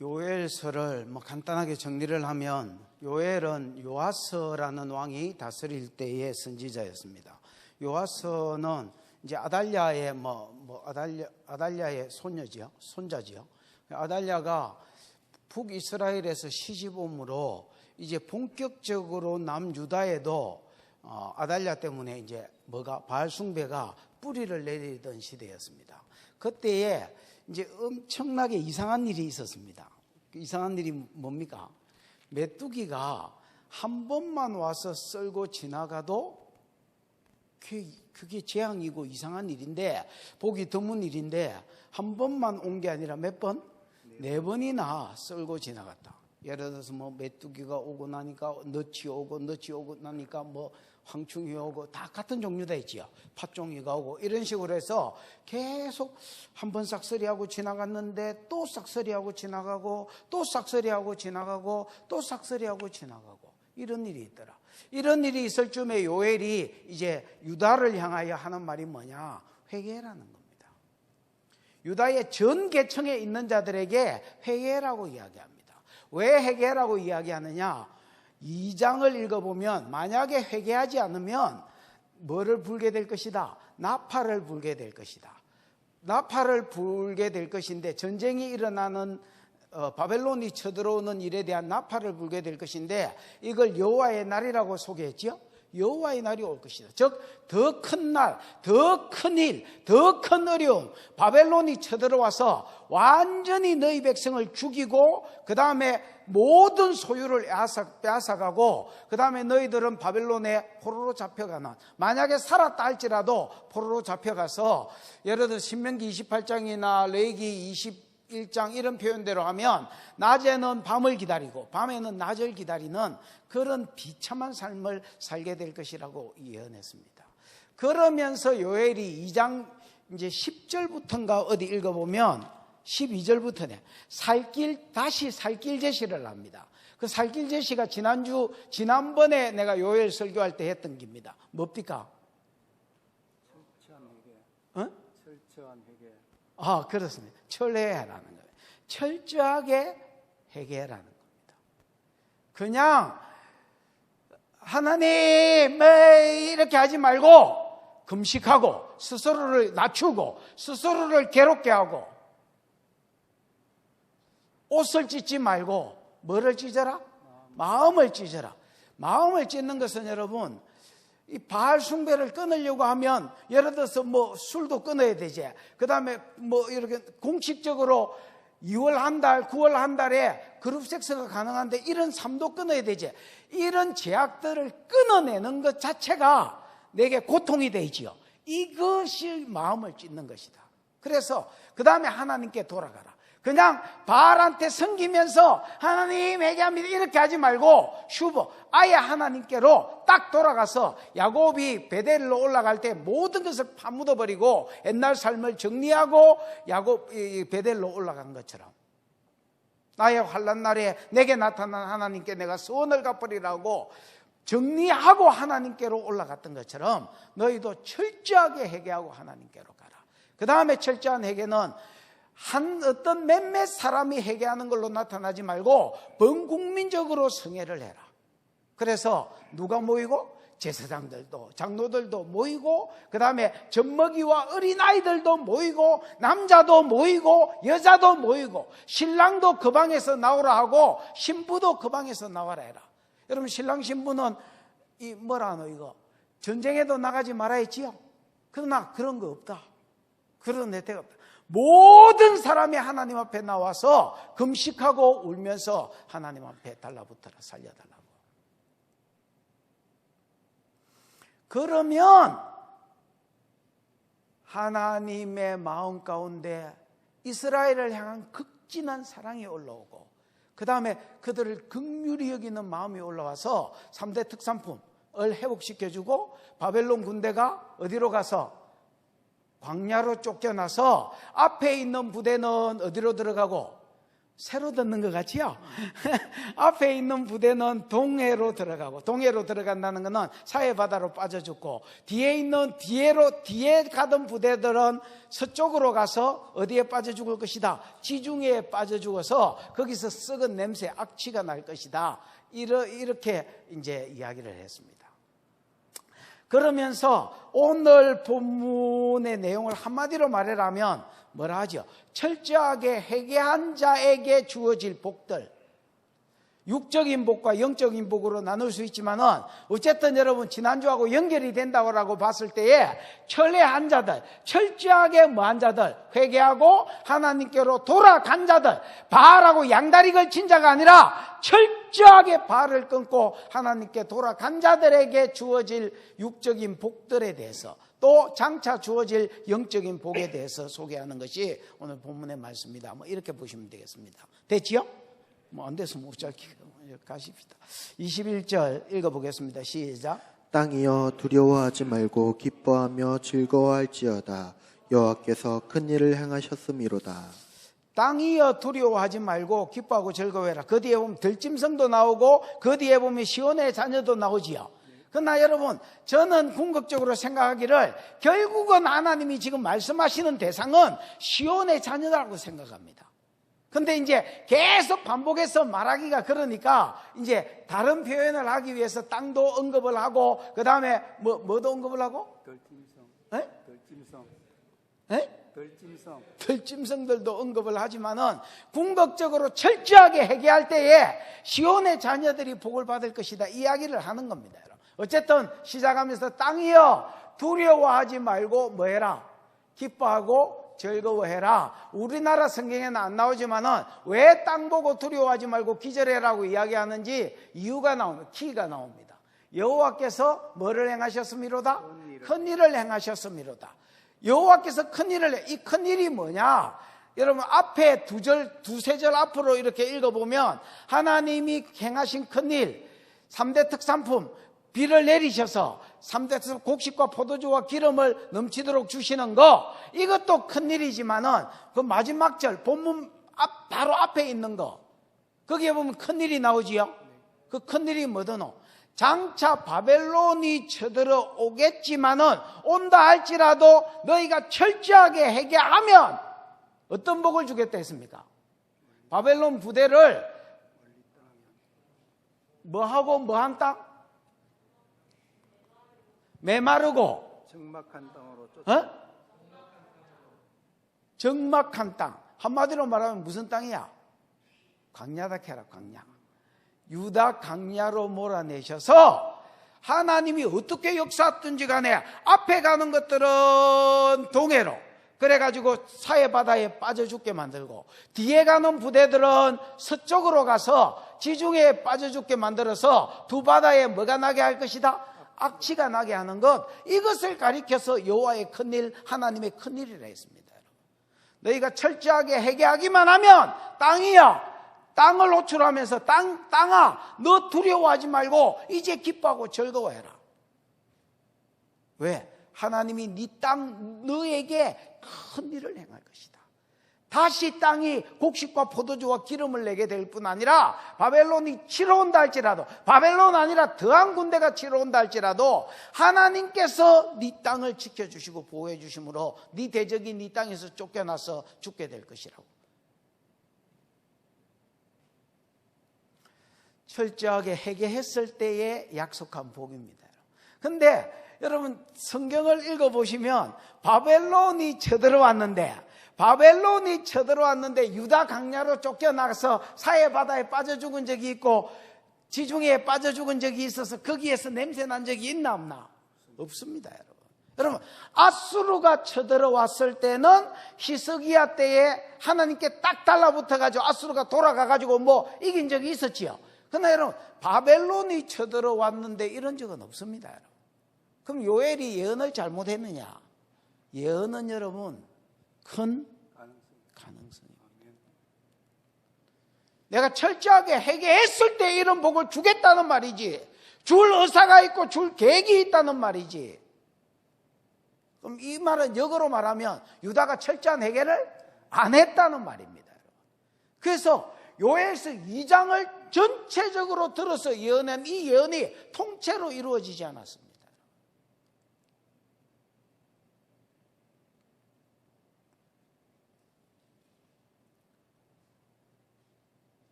요엘서를 간단하게 정리를 하면, 요엘은 요아스라는 왕이 다스릴 때의 선지자였습니다. 요아스는 이제 아달랴의 아달랴의 손자지요. 아달랴가 북이스라엘에서 시집옴으로 이제 본격적으로 남유다에도 아달랴 때문에 이제 바알 숭배가 뿌리를 내리던 시대였습니다. 그때에 이제 엄청나게 이상한 일이 있었습니다. 이상한 일이 뭡니까? 메뚜기가 한 번만 와서 썰고 지나가도 그게 재앙이고 이상한 일인데, 보기 드문 일인데, 한 번만 온 게 아니라 몇 번? 4번이나 썰고 지나갔다. 예를 들어서 메뚜기가 오고 나니까 너치 오고 나니까 황충이 오고, 다 같은 종류 다 있지요. 팥종이가 오고, 이런 식으로 해서 계속 한 번 싹쓸이하고 지나갔는데 또 싹쓸이하고 지나가고, 또 싹쓸이하고 지나가고, 또 싹쓸이하고 지나가고, 이런 일이 있더라. 이런 일이 있을 쯤에 요엘이 이제 유다를 향하여 하는 말이 뭐냐? 회개라는 겁니다. 유다의 전 계층에 있는 자들에게 회개라고 이야기합니다. 왜 회개라고 이야기하느냐? 2장을 읽어보면 만약에 회개하지 않으면 뭐를 불게 될 것이다? 나팔을 불게 될 것이다. 나팔을 불게 될 것인데, 전쟁이 일어나는 바벨론이 쳐들어오는 일에 대한 나팔을 불게 될 것인데, 이걸 여호와의 날이라고 소개했지요. 여호와의 날이 올 것이다. 즉 더 큰 날, 더 큰 일, 더 큰 어려움, 바벨론이 쳐들어와서 완전히 너희 백성을 죽이고, 그 다음에 모든 소유를 빼앗아가고, 그 다음에 너희들은 바벨론에 포로로 잡혀가는, 만약에 살았다 할지라도 포로로 잡혀가서, 예를 들어 신명기 28장이나 레위기 21장 이런 표현대로 하면 낮에는 밤을 기다리고 밤에는 낮을 기다리는 그런 비참한 삶을 살게 될 것이라고 예언했습니다. 그러면서 요엘이 2장 이제 10절부터인가 어디 읽어보면 12절부터네. 다시 살길 제시를 합니다. 그 살길 제시가 지난번에 내가 요엘 설교할 때 했던 겁니다. 뭡니까? 철저한 회개. 철저한 회개. 그렇습니다. 철회하라는 거예요. 철저하게 회개하라는 겁니다. 그냥 하나님 이렇게 하지 말고 금식하고 스스로를 낮추고 스스로를 괴롭게 하고, 옷을 찢지 말고 뭐를 찢어라? 마음을 찢어라. 마음을 찢는 것은 여러분, 이 바알 숭배를 끊으려고 하면 예를 들어서 술도 끊어야 되지. 그 다음에 이렇게 공식적으로 2월 한 달, 9월 한 달에 그룹 섹스가 가능한데 이런 삶도 끊어야 되지. 이런 제약들을 끊어내는 것 자체가 내게 고통이 되지요. 이것이 마음을 찢는 것이다. 그래서 그 다음에 하나님께 돌아가라. 그냥 바알한테 섬기면서 하나님 회개합니다 이렇게 하지 말고 아예 하나님께로 딱 돌아가서, 야곱이 베델로 올라갈 때 모든 것을 파묻어버리고 옛날 삶을 정리하고 베델로 올라간 것처럼, 나의 환난 날에 내게 나타난 하나님께 내가 소원을 갚으리라고 정리하고 하나님께로 올라갔던 것처럼 너희도 철저하게 회개하고 하나님께로 가라. 그 다음에 철저한 회개는 어떤 몇몇 사람이 회개하는 걸로 나타나지 말고 범국민적으로 성회를 해라. 그래서 누가 모이고? 제사장들도 장로들도 모이고, 그 다음에 젖먹이와 어린아이들도 모이고, 남자도 모이고 여자도 모이고, 신랑도 그 방에서 나오라 하고 신부도 그 방에서 나와라 해라. 여러분, 신랑 신부는 이거 전쟁에도 나가지 말아 했지요. 그러나 그런 거 없다. 그런 혜택 없다. 모든 사람이 하나님 앞에 나와서 금식하고 울면서 하나님 앞에 달라붙어라, 살려달라고. 그러면 하나님의 마음 가운데 이스라엘을 향한 극진한 사랑이 올라오고, 그 다음에 그들을 긍휼히 여기는 마음이 올라와서 3대 특산품을 회복시켜주고, 바벨론 군대가 어디로 가서 광야로 쫓겨나서 앞에 있는 부대는 어디로 들어가고 새로 듣는 것 같지요? 앞에 있는 부대는 동해로 들어가고, 동해로 들어간다는 것은 사해바다로 빠져 죽고, 뒤에 가던 부대들은 서쪽으로 가서 어디에 빠져 죽을 것이다? 지중해에 빠져 죽어서 거기서 썩은 냄새, 악취가 날 것이다. 이렇게 이제 이야기를 했습니다. 그러면서 오늘 본문의 내용을 한마디로 말하라면 뭐라 하죠? 철저하게 회개한 자에게 주어질 복들, 육적인 복과 영적인 복으로 나눌 수 있지만은 어쨌든 여러분 지난주하고 연결이 된다고 봤을 때에 철회한 자들, 철저하게 뭐한 자들, 회개하고 하나님께로 돌아간 자들, 바알하고 양다리 걸친 자가 아니라 철저하게 바알을 끊고 하나님께 돌아간 자들에게 주어질 육적인 복들에 대해서, 또 장차 주어질 영적인 복에 대해서 소개하는 것이 오늘 본문의 말씀입니다. 뭐 이렇게 보시면 되겠습니다. 됐지요? 뭐 안 돼서 못 짧게 가십시다. 21절 읽어보겠습니다. 시작. 땅이여 두려워하지 말고 기뻐하며 즐거워할지어다. 여호와께서 큰 일을 행하셨음이로다. 땅이여 두려워하지 말고 기뻐하고 즐거워해라. 그 뒤에 보면 들짐승도 나오고 그 뒤에 보면 시온의 자녀도 나오지요. 그러나 여러분, 저는 궁극적으로 생각하기를 결국은 하나님이 지금 말씀하시는 대상은 시온의 자녀라고 생각합니다. 근데 이제 계속 반복해서 말하기가 그러니까 이제 다른 표현을 하기 위해서 땅도 언급을 하고, 그 다음에 뭐도 언급을 하고? 들짐승. 에? 들짐승. 에? 들짐승. 들짐승들도 언급을 하지만은 궁극적으로 철저하게 회개할 때에 시온의 자녀들이 복을 받을 것이다, 이야기를 하는 겁니다. 어쨌든 시작하면서 땅이여 두려워하지 말고 뭐해라? 기뻐하고 즐거워해라. 우리나라 성경에는 안 나오지만은 왜 땅 보고 두려워하지 말고 기절해라고 이야기하는지 이유가 나옵니다. 키가 나옵니다. 여호와께서 뭐를 행하셨음이로다? 큰 일을 행하셨음이로다. 여호와께서 큰 일을 해. 이 큰 일이 뭐냐? 여러분 앞에 두세 절 앞으로 이렇게 읽어보면 하나님이 행하신 큰 일, 3대 특산품, 비를 내리셔서 3대 곡식과 포도주와 기름을 넘치도록 주시는 거, 이것도 큰일이지만은 그 마지막 절 본문 바로 앞에 있는 거, 거기에 보면 큰일이 나오지요. 그 큰일이 뭐더노? 장차 바벨론이 쳐들어 오겠지만은 온다 할지라도 너희가 철저하게 회개하면 어떤 복을 주겠다 했습니까? 바벨론 부대를 뭐하고 뭐한 땅? 메마르고 적막한 땅으로 쫓아. 적막한 땅. 한마디로 말하면 무슨 땅이야? 광야다 캐라, 광야. 유다 광야로 몰아내셔서 하나님이 어떻게 역사했든지 간에 앞에 가는 것들은 동해로, 그래가지고 사해바다에 빠져 죽게 만들고, 뒤에 가는 부대들은 서쪽으로 가서 지중해에 빠져 죽게 만들어서 두 바다에 뭐가 나게 할 것이다? 악취가 나게 하는 것, 이것을 가리켜서 여호와의 큰일, 하나님의 큰일이라 했습니다. 너희가 철저하게 회개하기만 하면 땅이야, 땅을 호출하면서 땅아 너 두려워하지 말고 이제 기뻐하고 즐거워해라. 왜? 하나님이 네 땅, 너에게 큰 일을 행할 것이다. 다시 땅이 곡식과 포도주와 기름을 내게 될 뿐 아니라 바벨론이 치러 온다 할지라도, 바벨론 아니라 더한 군대가 치러 온다 할지라도 하나님께서 네 땅을 지켜주시고 보호해 주심으로 네 대적이 네 땅에서 쫓겨나서 죽게 될 것이라고. 철저하게 회개했을 때의 약속한 복입니다. 근데 여러분 성경을 읽어보시면 바벨론이 쳐들어왔는데 유다 강야로 쫓겨나가서 사해바다에 빠져 죽은 적이 있고 지중해에 빠져 죽은 적이 있어서 거기에서 냄새 난 적이 있나 없나? 없습니다. 여러분 아수르가 쳐들어왔을 때는 히스기야 때에 하나님께 딱 달라붙어가지고 아수르가 돌아가가지고 뭐 이긴 적이 있었지요. 그러나 여러분 바벨론이 쳐들어왔는데 이런 적은 없습니다. 여러분. 그럼 요엘이 예언을 잘못했느냐? 예언은 여러분 큰 가능성입니다. 내가 철저하게 회개했을 때 이런 복을 주겠다는 말이지, 줄 의사가 있고 줄 계획이 있다는 말이지. 그럼 이 말은 역으로 말하면 유다가 철저한 회개를 안 했다는 말입니다. 그래서 요엘서 2장을 전체적으로 들어서 예언한 이 예언이 통째로 이루어지지 않았습니다.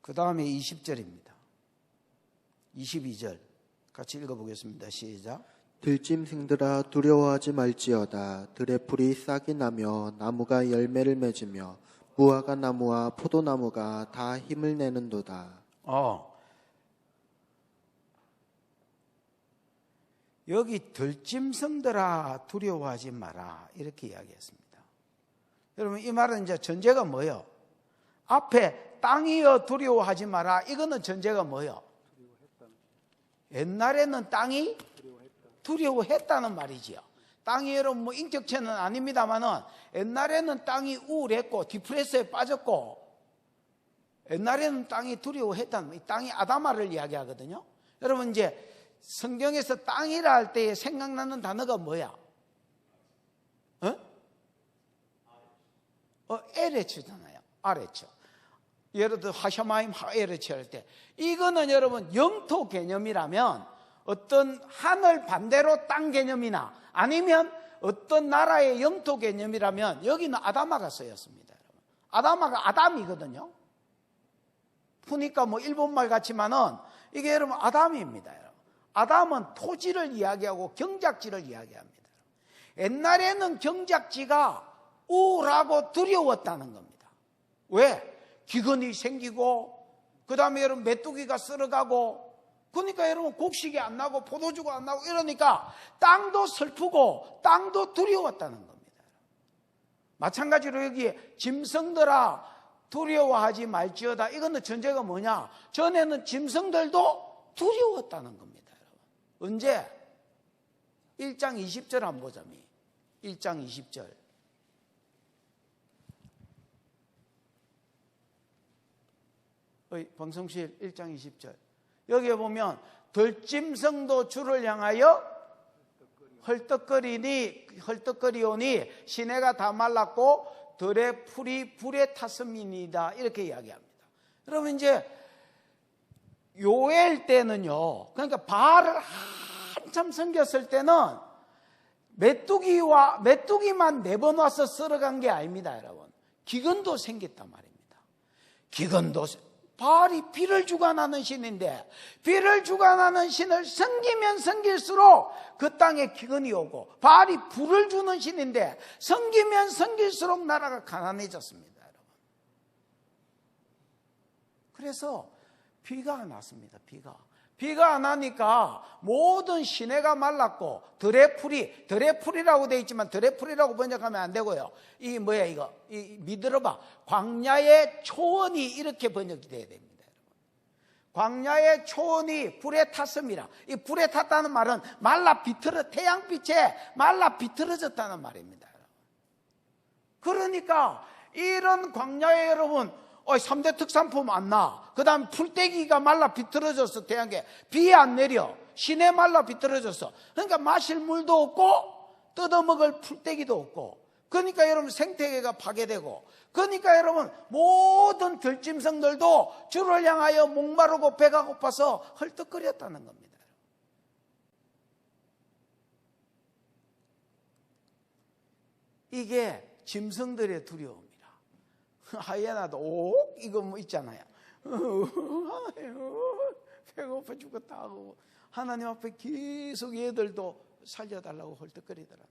그 다음에 20절입니다. 22절 같이 읽어보겠습니다. 시작. 들짐승들아 두려워하지 말지어다. 들의 풀이 싹이 나며 나무가 열매를 맺으며 무화과 나무와 포도나무가 다 힘을 내는도다. 여기 들짐승들아 두려워하지 마라 이렇게 이야기했습니다. 여러분 이 말은 이제 전제가 뭐예요? 앞에 땅이여 두려워하지 마라 이거는 전제가 뭐예요? 옛날에는 땅이 두려워했다는 말이지요. 땅이 여러분 뭐 인격체는 아닙니다만은 옛날에는 땅이 우울했고 디프레스에 빠졌고 옛날에는 땅이 두려워했다는, 이 땅이 아담아를 이야기하거든요. 여러분 이제 성경에서 땅이라 할 때에 생각나는 단어가 뭐야? 에레츠잖아요. 아레츠. 예를 들어 하샤마임 하에레츠 할 때 이거는 여러분 영토 개념이라면 어떤 하늘 반대로 땅 개념이나 아니면 어떤 나라의 영토 개념이라면 여기는 아담아가 쓰였습니다. 여러분. 아담아가 아담이거든요. 푸니까 뭐 일본말 같지만은 이게 여러분 아담입니다. 여러분. 아담은 토지를 이야기하고 경작지를 이야기합니다. 옛날에는 경작지가 우울하고 두려웠다는 겁니다. 왜? 기근이 생기고 그 다음에 여러분 메뚜기가 쓸어가고 그러니까 여러분 곡식이 안 나고 포도주가 안 나고 이러니까 땅도 슬프고 땅도 두려웠다는 겁니다. 마찬가지로 여기에 짐승들아 두려워하지 말지어다 이거는 전제가 뭐냐? 전에는 짐승들도 두려웠다는 겁니다. 언제? 1장 20절 한번 보자. 1장 20절. 방송실 1장 20절. 여기에 보면 들짐승도 주를 향하여 헐떡거리오니 시내가 다 말랐고 들의 풀이 불에 탔음이니이다 이렇게 이야기합니다. 여러분 이제 요엘 때는요, 그러니까 바알을 한참 섬겼을 때는 메뚜기만 4번 와서 쓸어간 게 아닙니다. 여러분 기근도 생겼단 말입니다. 기근도 바알이 비를 주관하는 신인데 비를 주관하는 신을 섬기면 섬길수록 그 땅에 기근이 오고 바알이 불을 주는 신인데 섬기면 섬길수록 나라가 가난해졌습니다. 여러분. 그래서 비가 안 왔습니다. 비가 안 하니까 모든 시내가 말랐고 들의 풀이라고 되어 있지만 들의 풀이라고 번역하면 안 되고요. 이 뭐야 이거 믿들어봐. 광야의 초원이 이렇게 번역이 돼야 됩니다. 광야의 초원이 불에 탔습니다. 이 불에 탔다는 말은 태양빛에 말라 비틀어졌다는 말입니다. 그러니까 이런 광야에 여러분 3대 특산품 안 나. 그 다음 풀떼기가 말라 비틀어졌어. 태양계 비 안 내려. 시내 말라 비틀어졌어. 그러니까 마실 물도 없고 뜯어먹을 풀떼기도 없고 그러니까 여러분 생태계가 파괴되고 그러니까 여러분 모든 들짐승들도 주를 향하여 목마르고 배가 고파서 헐떡거렸다는 겁니다. 이게 짐승들의 두려움이라. 하이에나도 이거 뭐 있잖아요. 배고파 죽겠다 하고 하나님 앞에 계속 얘들도 살려달라고 헐떡거리더라.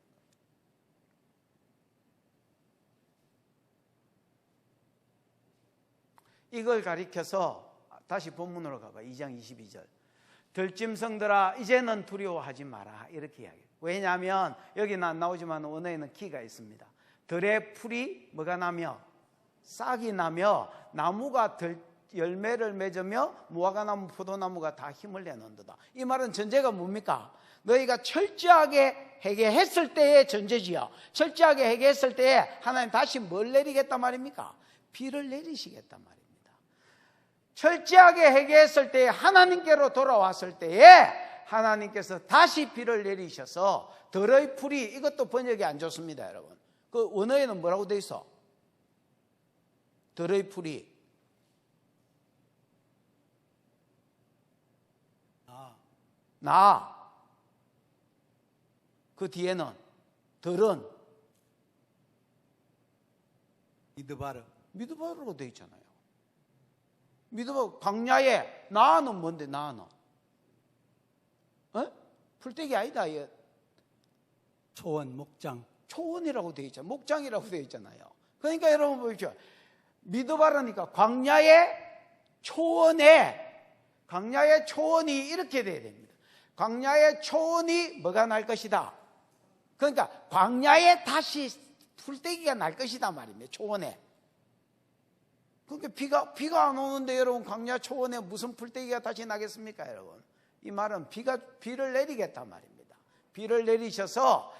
이걸 가리켜서 다시 본문으로 가봐. 2장 22절. 들짐승들아 이제는 두려워하지 마라 이렇게 이야기해요. 왜냐하면 여기는 안 나오지만 원어에는 키가 있습니다. 들의 풀이 뭐가 나며 싹이 나며 나무가 열매를 맺으며 무화과나무 포도나무가 다 힘을 내는도다. 이 말은 전제가 뭡니까? 너희가 철저하게 회개했을 때의 전제지요. 철저하게 회개했을 때에 하나님 다시 뭘 내리겠단 말입니까? 비를 내리시겠단 말입니다. 철저하게 회개했을 때에 하나님께로 돌아왔을 때에 하나님께서 다시 비를 내리셔서 들의 풀이 이것도 번역이 안 좋습니다. 여러분 그 원어에는 뭐라고 돼 있어? 들의 풀이 나. 그 뒤에는 들은 미드바르로 돼 있잖아요. 미드바르 광야에 나는 뭔데 나는? 풀떼기 아니다. 얘. 초원, 목장. 초원이라고 돼 있잖아요. 목장이라고 돼 있잖아요. 그러니까 여러분 보십시오. 미드바르니까 광야의 초원이 이렇게 돼야 됩니다. 광야의 초원이 뭐가 날 것이다. 그러니까 광야에 다시 풀떼기가 날 것이다 말입니다. 초원에. 그러니까 비가 안 오는데 여러분 광야 초원에 무슨 풀떼기가 다시 나겠습니까, 여러분? 이 말은 비를 내리겠다 말입니다. 비를 내리셔서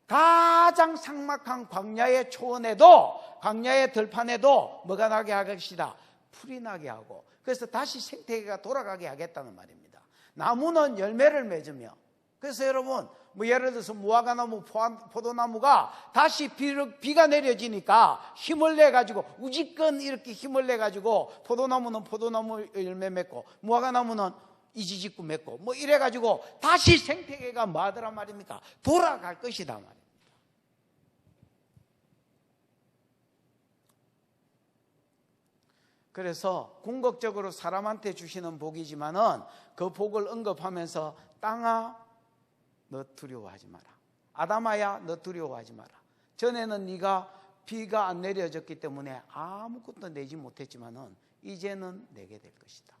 가장 삭막한 광야의 초원에도, 광야의 들판에도 뭐가 나게 할 것이다. 풀이 나게 하고, 그래서 다시 생태계가 돌아가게 하겠다는 말입니다. 나무는 열매를 맺으며, 그래서 여러분 뭐 예를 들어서 무화과나무, 포도나무가 다시 비가 내려지니까 힘을 내가지고 우지끈 이렇게 힘을 내가지고 포도나무는 포도나무 열매 맺고 무화과나무는 이지직구 맺고 뭐 이래가지고 다시 생태계가 뭐하더란 말입니까? 돌아갈 것이다 말입니다. 그래서 궁극적으로 사람한테 주시는 복이지만은 그 복을 언급하면서 땅아 너 두려워하지 마라. 아담아야 너 두려워하지 마라. 전에는 네가 비가 안 내려졌기 때문에 아무것도 내지 못했지만은 이제는 내게 될 것이다.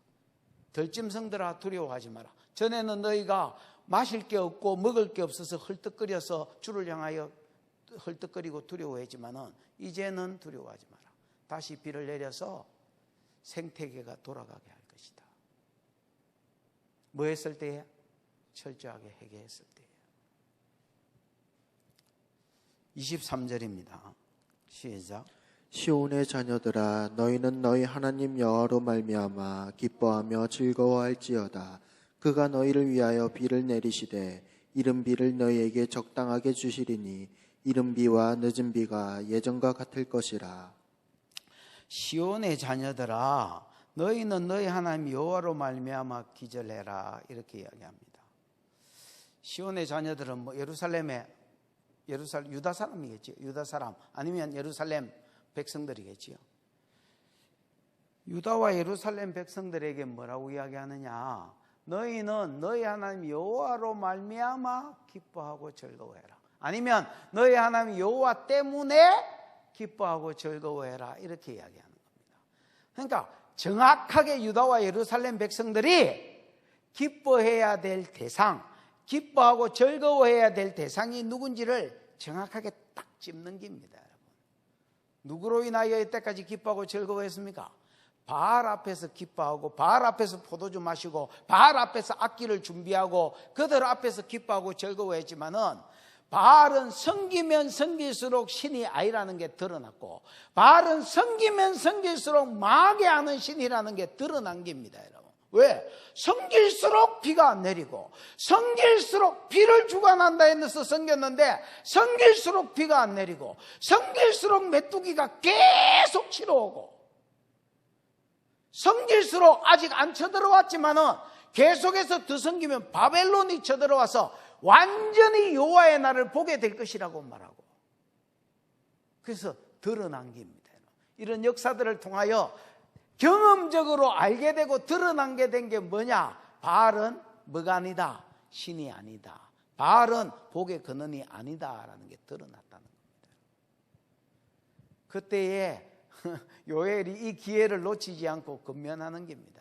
들짐승들아 두려워하지 마라. 전에는 너희가 마실 게 없고 먹을 게 없어서 헐떡거려서 주를 향하여 헐떡거리고 두려워했지만은 이제는 두려워하지 마라. 다시 비를 내려서 생태계가 돌아가게 할 것이다. 뭐 했을 때에? 철저하게 회개했을 때예요. 23절입니다. 시작. 시온의 자녀들아 너희는 너희 하나님 여호와로 말미암아 기뻐하며 즐거워할지어다. 그가 너희를 위하여 비를 내리시되 이른 비를 너희에게 적당하게 주시리니 이른 비와 늦은 비가 예전과 같을 것이라. 시온의 자녀들아 너희는 너희 하나님 여호와로 말미암아 기절해라 이렇게 이야기합니다. 시온의 자녀들은 뭐 유다 사람이겠죠. 유다 사람 아니면 예루살렘 백성들이겠지요. 유다와 예루살렘 백성들에게 뭐라고 이야기하느냐? 너희는 너희 하나님 여호와로 말미암아 기뻐하고 즐거워해라. 아니면 너희 하나님 여호와 때문에 기뻐하고 즐거워해라 이렇게 이야기하는 겁니다. 그러니까 정확하게 유다와 예루살렘 백성들이 기뻐해야 될 대상, 기뻐하고 즐거워해야 될 대상이 누군지를 정확하게 딱 짚는 겁니다. 여러분. 누구로 인하여 이때까지 기뻐하고 즐거워했습니까? 바알 앞에서 기뻐하고 바알 앞에서 포도주 마시고 바알 앞에서 악기를 준비하고 그들 앞에서 기뻐하고 즐거워했지만은 바알은 섬기면 섬길수록 신이 아니라는 게 드러났고 바알은 섬기면 섬길수록 망하게 하는 신이라는 게 드러난 겁니다. 여러분. 왜? 섬길수록 비가 안 내리고 섬길수록 비를 주관한다 해서 섬겼는데 섬길수록 비가 안 내리고 섬길수록 메뚜기가 계속 치러오고 섬길수록 아직 안 쳐들어왔지만은 계속해서 더 섬기면 바벨론이 쳐들어와서 완전히 여호와의 날을 보게 될 것이라고 말하고 그래서 드러난 겁니다. 이런 역사들을 통하여 경험적으로 알게 되고 드러난 게 된 게 뭐냐? 바알은 뭐가 아니다? 신이 아니다. 바알은 복의 근원이 아니다라는 게 드러났다는 겁니다. 그때에 요엘이 이 기회를 놓치지 않고 건면하는 겁니다.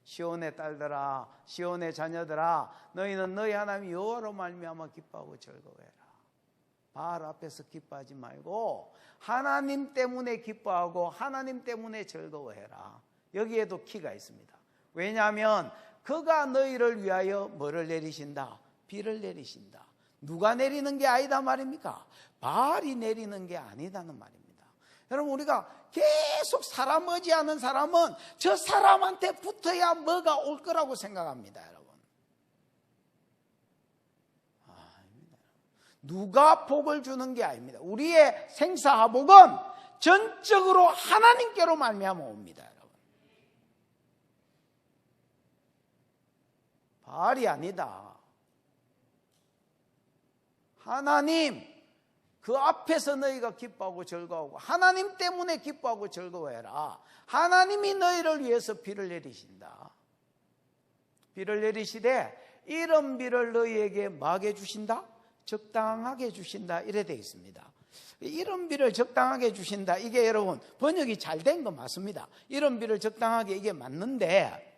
시온의 딸들아, 시온의 자녀들아, 너희는 너희 하나님 여호와로 말미암아 기뻐하고 즐거워해라. 바알 앞에서 기뻐하지 말고 하나님 때문에 기뻐하고 하나님 때문에 즐거워해라. 여기에도 키가 있습니다. 왜냐하면 그가 너희를 위하여 뭐를 내리신다? 비를 내리신다. 누가 내리는 게 아니다 말입니까? 바알이 내리는 게 아니다는 말입니다. 여러분 우리가 계속 사람 의지하는 사람은 저 사람한테 붙어야 뭐가 올 거라고 생각합니다. 여러분 누가 복을 주는 게 아닙니다. 우리의 생사화복은 전적으로 하나님께로 말미암아 옵니다, 여러분. 바알이 아니다. 하나님, 그 앞에서 너희가 기뻐하고 즐거워하고 하나님 때문에 기뻐하고 즐거워해라. 하나님이 너희를 위해서 비를 내리신다. 비를 내리시되 이런 비를 너희에게 뭐하게 주신다? 적당하게 주신다. 이래 되어 있습니다. 이런 비를 적당하게 주신다. 이게 여러분 번역이 잘 된 건 맞습니다. 이런 비를 적당하게 이게 맞는데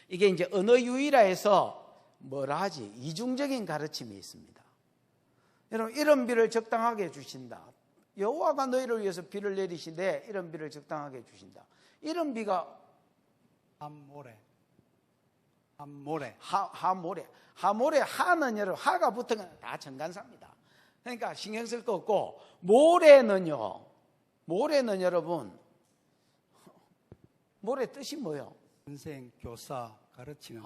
이게 이제 언어 유희라해서 뭐라 하지? 이중적인 가르침이 있습니다. 여러분 이런 비를 적당하게 주신다. 여호와가 너희를 위해서 비를 내리시되 이런 비를 적당하게 주신다. 이런 비가 함모래. 하모래 하는 여러분 하가 붙은 건 다 정관사입니다. 그러니까 신경 쓸 거 없고 모래는요. 모래는 여러분 모래 뜻이 뭐예요? 선생, 교사, 가르치는.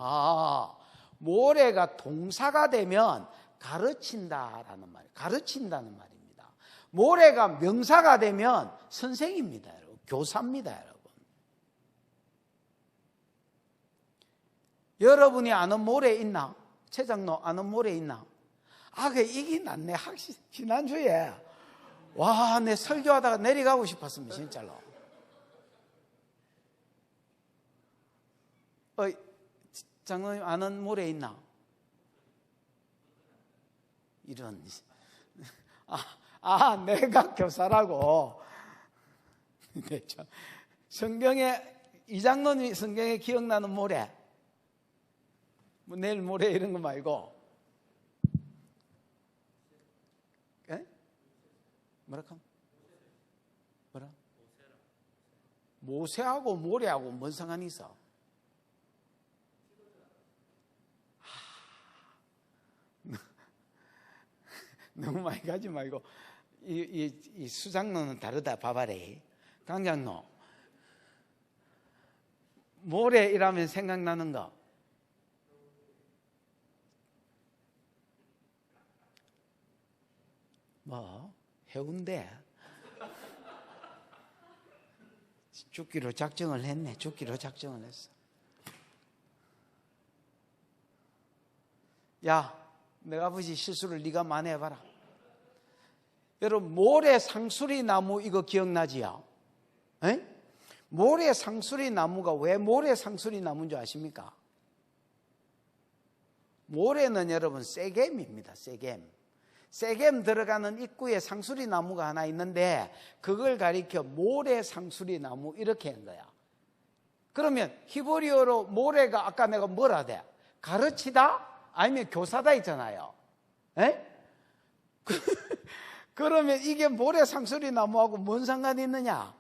모래가 동사가 되면 가르친다라는 말, 가르친다는 말입니다. 모래가 명사가 되면 선생입니다, 여러분. 교사입니다, 여러분. 여러분이 아는 모래 있나? 최장로 아는 모래 있나? 이게 낫네. 지난주에 와, 내 설교하다가 내려가고 싶었습니다, 진짜로. 장로님 아는 모래 있나? 이런 내가 교사라고. 네, 성경에 이장로님 성경에 기억나는 모래 뭐 내일 모레 이런 거 말고 뭐라? 모세하고 모래하고 뭔 상관이 있어? 너무 많이 가지 말고 이 수장로는 다르다. 봐봐래. 강장로 모래 이라면 생각나는 거 뭐 해운대. 죽기로 작정을 했네. 죽기로 작정을 했어. 야, 내가 아버지 실수를 네가 만회해봐라. 여러분 모래 상수리 나무 이거 기억나지요? 에? 모래 상수리 나무가 왜 모래 상수리 나무인 줄 아십니까? 모래는 여러분 쇠겜입니다. 쇠겜 들어가는 입구에 상수리 나무가 하나 있는데 그걸 가리켜 모래 상수리 나무 이렇게 한 거야. 그러면 히브리어로 모래가 아까 내가 뭐라 돼? 가르치다? 아니면 교사다 있잖아요. 에? 그러면 이게 모래 상수리 나무하고 뭔 상관이 있느냐?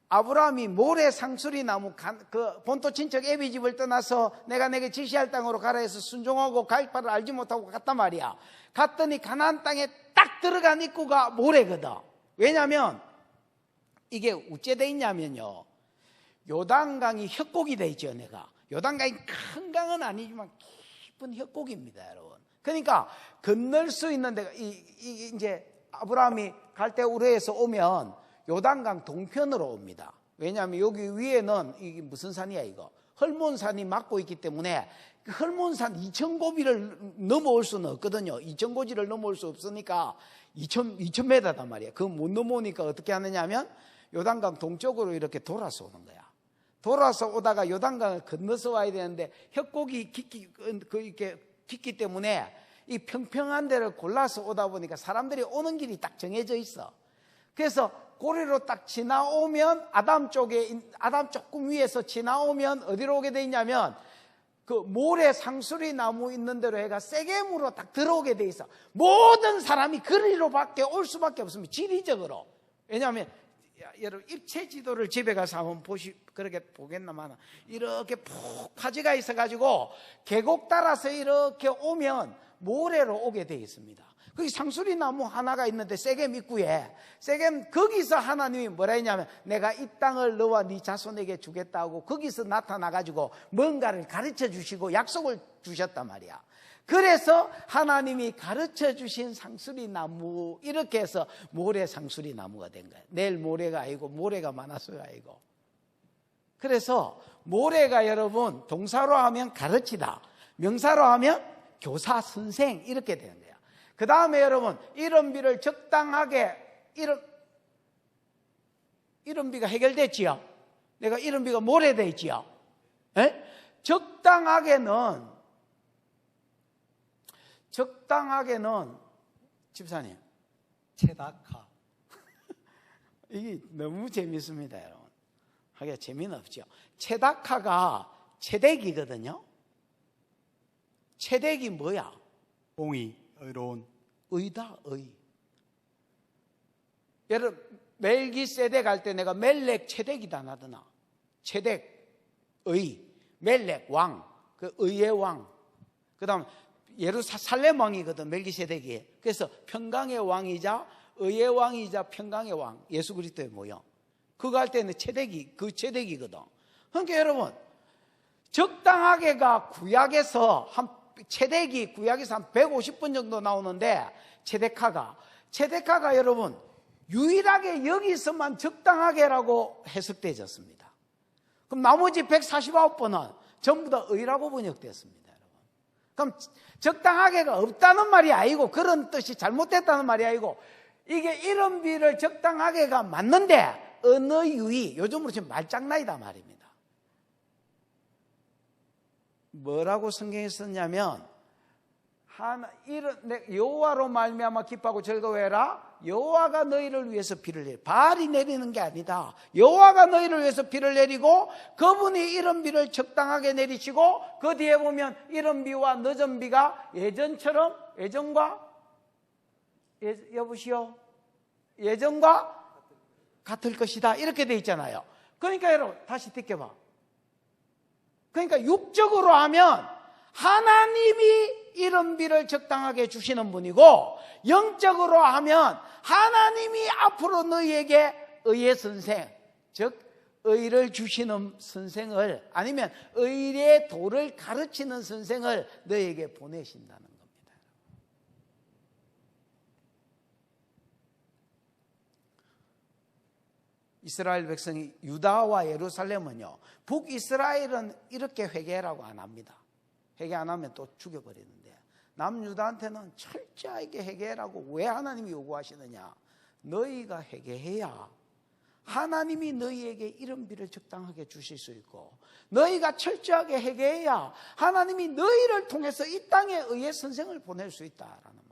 아브라함이 모래 상수리 나무 그 본토 친척 애비 집을 떠나서 내가 내게 지시할 땅으로 가라 해서 순종하고 갈 바를 알지 못하고 갔단 말이야. 갔더니 가나안 땅에 딱 들어간 입구가 모래거든. 왜냐하면 이게 어째 돼 있냐면요, 요단강이 협곡이 돼 있죠. 내가 요단강이 큰 강은 아니지만 깊은 협곡입니다, 여러분. 그러니까 건널 수 있는 데가 이제 아브라함이 갈대우르에서 오면 요단강 동편으로 옵니다. 왜냐하면 여기 위에는 이게 무슨 산이야 이거? 헐몬산이 막고 있기 때문에 헐몬산 2,000고비를 넘어올 수는 없거든요. 2,000고지를 넘어올 수 없으니까 2,000m단 말이야. 그거 못 넘어오니까 어떻게 하느냐 하면 요단강 동쪽으로 이렇게 돌아서 오는 거야. 돌아서 오다가 요단강을 건너서 와야 되는데 협곡이 깊기 때문에 이 평평한 데를 골라서 오다 보니까 사람들이 오는 길이 딱 정해져 있어. 그래서 고리로 딱 지나오면 아담 조금 위에서 지나오면 어디로 오게 돼 있냐면 그 모래 상수리 나무 있는 대로 해가 세겜으로 딱 들어오게 돼 있어. 모든 사람이 그리로밖에 올 수밖에 없습니다. 지리적으로. 왜냐하면 여러분 입체 지도를 집에 가서 한번 그렇게 보겠나마나 이렇게 푹 파지가 있어가지고 계곡 따라서 이렇게 오면 모래로 오게 돼 있습니다. 거기 상수리 나무 하나가 있는데 세겜 입구에 거기서 하나님이 뭐라 했냐면 내가 이 땅을 너와 네 자손에게 주겠다고 거기서 나타나가지고 뭔가를 가르쳐 주시고 약속을 주셨단 말이야. 그래서 하나님이 가르쳐 주신 상수리 나무, 이렇게 해서 모래 상수리 나무가 된 거예요. 내일 모래가 아니고 모래가 많아서가 아니고. 그래서 모래가 여러분 동사로 하면 가르치다, 명사로 하면 교사, 선생 이렇게 되는 거예요. 그 다음에 여러분 이른비를 적당하게, 이른비가 해결됐지요. 내가 이른비가 모래 되지요. 적당하게는 집사님, 체다카. 이게 너무 재밌습니다, 여러분. 하기가 재미는 없죠. 체다카가 체대기거든요. 체대기 뭐야? 공의, 의로운. 의다, 의. 여러분, 멜기세덱 할 때 내가 멜렉 체덱이다 나더나. 체덱, 의, 멜렉 왕, 그 의의 왕. 그 다음 예루살렘 왕이거든, 멜기세덱이. 그래서 평강의 왕이자 의의 왕이자 평강의 왕, 예수 그리스도의 모형. 그거 할 때는 체덱이, 그 체덱이거든. 그러니까 여러분, 적당하게가 구약에서 체덱이 구약에서 한 150번 정도 나오는데, 체데카가 여러분 유일하게 여기서만 적당하게라고 해석되어졌습니다. 그럼 나머지 149번은 전부 다 의라고 번역됐습니다, 여러분. 그럼 적당하게가 없다는 말이 아니고, 그런 뜻이 잘못됐다는 말이 아니고, 이게 이른비를 적당하게가 맞는데 어느 유의, 요즘으로 지금 말장난이다 말입니다. 뭐라고 성경에 썼냐면, 여호와로 말미암아 기뻐하고 즐거워해라. 여호와가 너희를 위해서 비를 내리, 바알이 내리는 게 아니다. 여호와가 너희를 위해서 비를 내리고, 그분이 이른 비를 적당하게 내리시고, 그 뒤에 보면 이른 비와 늦은 비가 예전처럼, 예전과 같을 것이다, 이렇게 돼 있잖아요. 그러니까 여러분 다시 느껴봐. 그러니까 육적으로 하면 하나님이 이른 비를 적당하게 주시는 분이고, 영적으로 하면 하나님이 앞으로 너희에게 의의 선생, 즉 의를 주시는 선생을, 아니면 의의 도를 가르치는 선생을 너희에게 보내신다는 겁니다. 이스라엘 백성이, 유다와 예루살렘은요, 북이스라엘은 이렇게 회개라고 안 합니다. 회개 안 하면 또 죽여버리는데, 남유다한테는 철저하게 회개라고 왜 하나님이 요구하시느냐? 너희가 회개해야 하나님이 너희에게 이른 비를 적당하게 주실 수 있고, 너희가 철저하게 회개해야 하나님이 너희를 통해서 이 땅에 의의 선생을 보낼 수 있다라는 말입니다.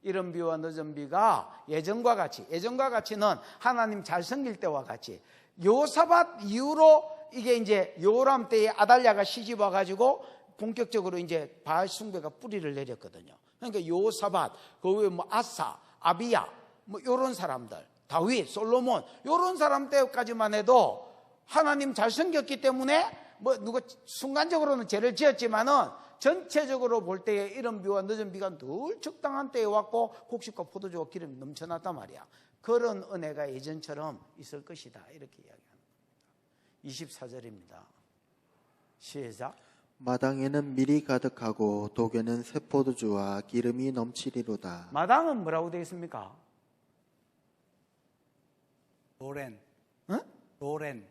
이른 비와 늦은 비가 예전과 같이는 하나님 잘 섬길 때와 같이, 요사밧 이후로 이게 이제 요람 때에 아달랴가 시집 와가지고 본격적으로 이제 바알 숭배가 뿌리를 내렸거든요. 그러니까 요사밧, 그 외에 뭐 아사, 아비야, 뭐 요런 사람들, 다윗, 솔로몬, 요런 사람 때까지만 해도 하나님 잘 섬겼기 때문에 뭐 누가 순간적으로는 죄를 지었지만은 전체적으로 볼 때에 이른 비와 늦은 비가 늘 적당한 때에 왔고, 곡식과 포도주와 기름이 넘쳐났단 말이야. 그런 은혜가 예전처럼 있을 것이다, 이렇게 이야기합니다. 24절입니다. 시작. 마당에는 밀이 가득하고 독에는 새 포도주와 기름이 넘치리로다. 마당은 뭐라고 되어 있습니까? 고렌. 응? 고렌.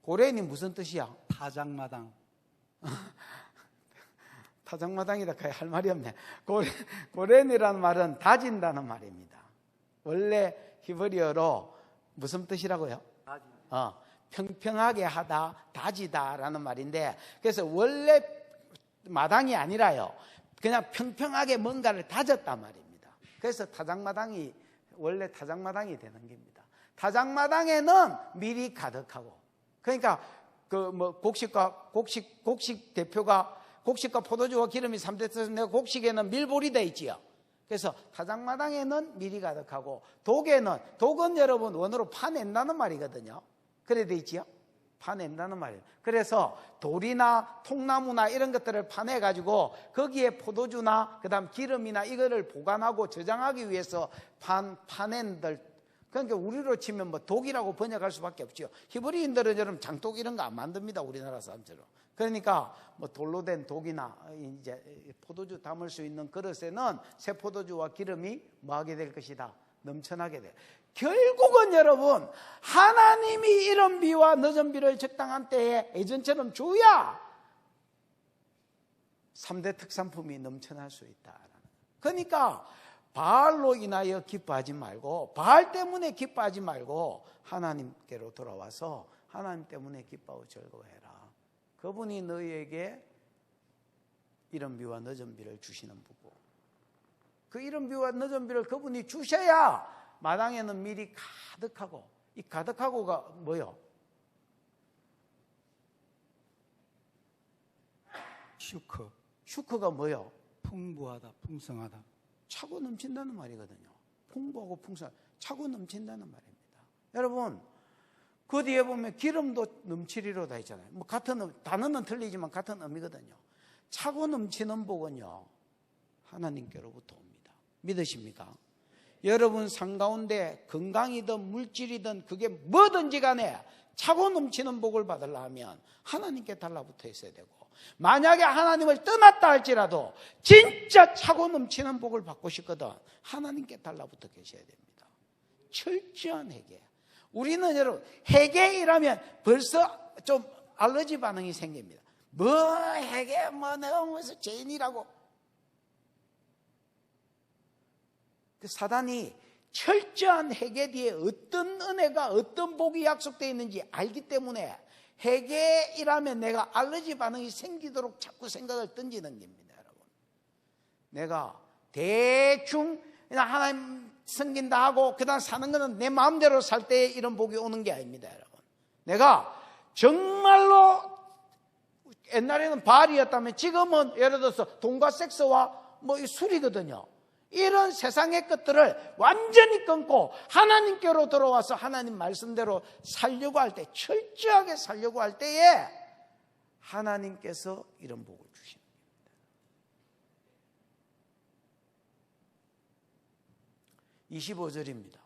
고렌이 무슨 뜻이야? 타작마당. 타작마당이다 할 말이 없네. 고렌이라는 말은 다진다는 말입니다. 원래 히브리어로 무슨 뜻이라고요? 평평하게 하다, 다지다라는 말인데, 그래서 원래 마당이 아니라요, 그냥 평평하게 뭔가를 다졌단 말입니다. 그래서 타작마당이 원래 타작마당이 되는 겁니다. 타작마당에는 밀이 가득하고, 그러니까 그 뭐 곡식 대표가 곡식과 포도주와 기름이 3대 뜻인데, 곡식에는 밀볼이 돼 있지요. 그래서 타작마당에는 밀이 가득하고, 독은 여러분 원어로 파낸다는 말이거든요. 그래 돼 있지요? 파낸다는 말이에요. 그래서 돌이나 통나무나 이런 것들을 파내가지고 거기에 포도주나 그 다음 기름이나 이거를 보관하고 저장하기 위해서 파낸들, 그러니까 우리로 치면 뭐 독이라고 번역할 수밖에 없죠. 히브리인들은 여러분 장독 이런 거 안 만듭니다. 우리나라 사람처럼. 그러니까 뭐 돌로 된 독이나 이제 포도주 담을 수 있는 그릇에는 새 포도주와 기름이 뭐하게 될 것이다. 넘쳐나게 돼. 결국은 여러분 하나님이 이른 비와 늦은 비를 적당한 때에 예전처럼 줘야 3대 특산품이 넘쳐날 수 있다. 그러니까 바알로 인하여 기뻐하지 말고, 바알 때문에 기뻐하지 말고 하나님께로 돌아와서 하나님 때문에 기뻐하고 즐거워해라. 그분이 너희에게 이른 비와 늦은 비를 주시는 분이고, 그 이른 비와 늦은 비를 그분이 주셔야 마당에는 밀이 가득하고, 이 가득하고가 뭐요? 슈크가 뭐요? 풍부하다, 풍성하다. 차고 넘친다는 말이거든요. 풍부하고 풍성, 차고 넘친다는 말입니다. 여러분, 그 뒤에 보면 기름도 넘치리로다 있잖아요. 뭐 같은 단어는 틀리지만 같은 의미거든요. 차고 넘치는 복은요, 하나님께로부터 옵니다. 믿으십니까? 여러분 삶 가운데 건강이든 물질이든 그게 뭐든지 간에 차고 넘치는 복을 받으려면 하나님께 달라붙어 있어야 되고, 만약에 하나님을 떠났다 할지라도 진짜 차고 넘치는 복을 받고 싶거든 하나님께 달라붙어 계셔야 됩니다. 철저한 회개. 우리는 여러분 회개이라면 벌써 좀 알러지 반응이 생깁니다. 뭐 회개 뭐 내가 무슨 죄인이라고. 그 사단이 철저한 회개 뒤에 어떤 은혜가 어떤 복이 약속되어 있는지 알기 때문에 회개이라면 내가 알러지 반응이 생기도록 자꾸 생각을 던지는 겁니다. 여러분, 내가 대충 그냥 하나님 섬긴다 하고 그다음 사는 거는 내 마음대로 살 때 이런 복이 오는 게 아닙니다. 여러분, 내가 정말로 옛날에는 바알이었다면 지금은 예를 들어서 돈과 섹스와 뭐 술이거든요. 이런 세상의 것들을 완전히 끊고 하나님께로 돌아와서 하나님 말씀대로 살려고 할 때, 철저하게 살려고 할 때에 하나님께서 이런 복을 주십니다. 25절입니다.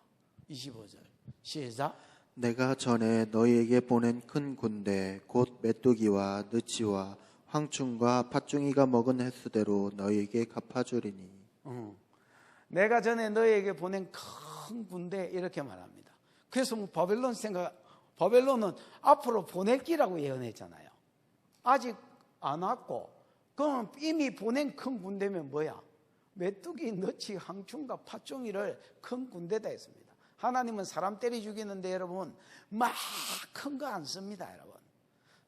25절 시작. 내가 전에 너희에게 보낸 큰 군대 곧 메뚜기와 느치와 황충과 팥중이가 먹은 횟수대로 너희에게 갚아주리니. 내가 전에 너희에게 보낸 큰 군대 이렇게 말합니다. 그래서 뭐 바벨론은 앞으로 보낼 기라고 예언했잖아요. 아직 안 왔고, 그럼 이미 보낸 큰 군대면 뭐야? 메뚜기, 너치, 황충과 팥종이를 큰 군대다 했습니다. 하나님은 사람 때려 죽이는데 여러분 막 큰 거 안 씁니다. 여러분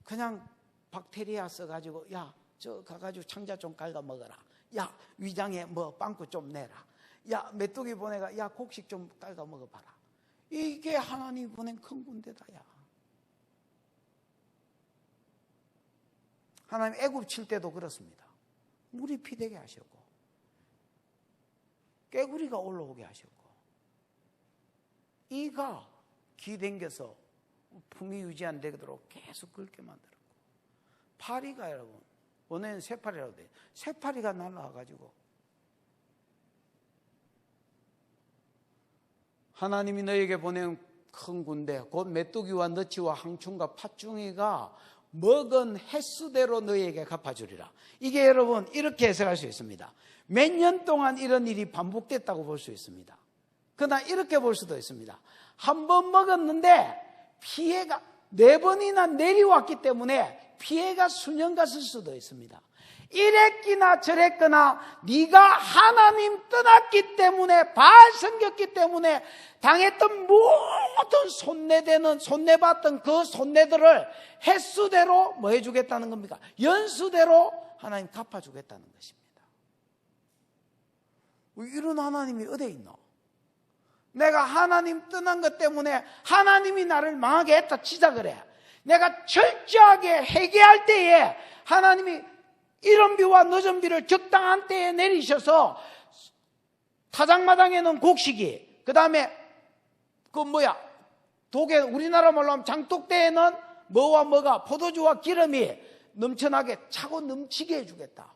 그냥 박테리아 써가지고 야 저 가가지고 창자 좀 갉아 먹어라. 야 위장에 뭐 빵꾸 좀 내라. 야 메뚜기 보내가 야 곡식 좀 갉아 먹어봐라. 이게 하나님이 보낸 큰 군대다. 야 하나님 애굽 칠 때도 그렇습니다. 물이 피되게 하셨고 깨구리가 올라오게 하셨고 이가 기댕겨서 품위 유지 안 되도록 계속 긁게 만들었고, 파리가 여러분 원래는 새파리라고 돼요. 새파리가 날라와가지고 하나님이 너에게 보낸 큰 군대 곧 메뚜기와 너치와 황충과 팥중이가 먹은 횟수대로 너희에게 갚아주리라. 이게 여러분 이렇게 해석할 수 있습니다. 몇 년 동안 이런 일이 반복됐다고 볼 수 있습니다. 그러나 이렇게 볼 수도 있습니다. 한 번 먹었는데 피해가 4번이나 내려왔기 때문에 피해가 수년 갔을 수도 있습니다. 이랬기나 저랬거나 네가 하나님 떠났기 때문에 바알 섬겼기 때문에 당했던 모든 손내받던 그 손내들을 횟수대로 뭐 해주겠다는 겁니까? 연수대로 하나님 갚아주겠다는 것입니다. 이런 하나님이 어디에 있노? 내가 하나님 떠난 것 때문에 하나님이 나를 망하게 했다 치자 그래. 내가 철저하게 회개할 때에 하나님이 이른 비와 늦은 비를 적당한 때에 내리셔서 타작마당에는 곡식이, 그 다음에 독에 우리나라 말로 하면 장독대에는 뭐와 뭐가 포도주와 기름이 넘쳐나게 차고 넘치게 해주겠다.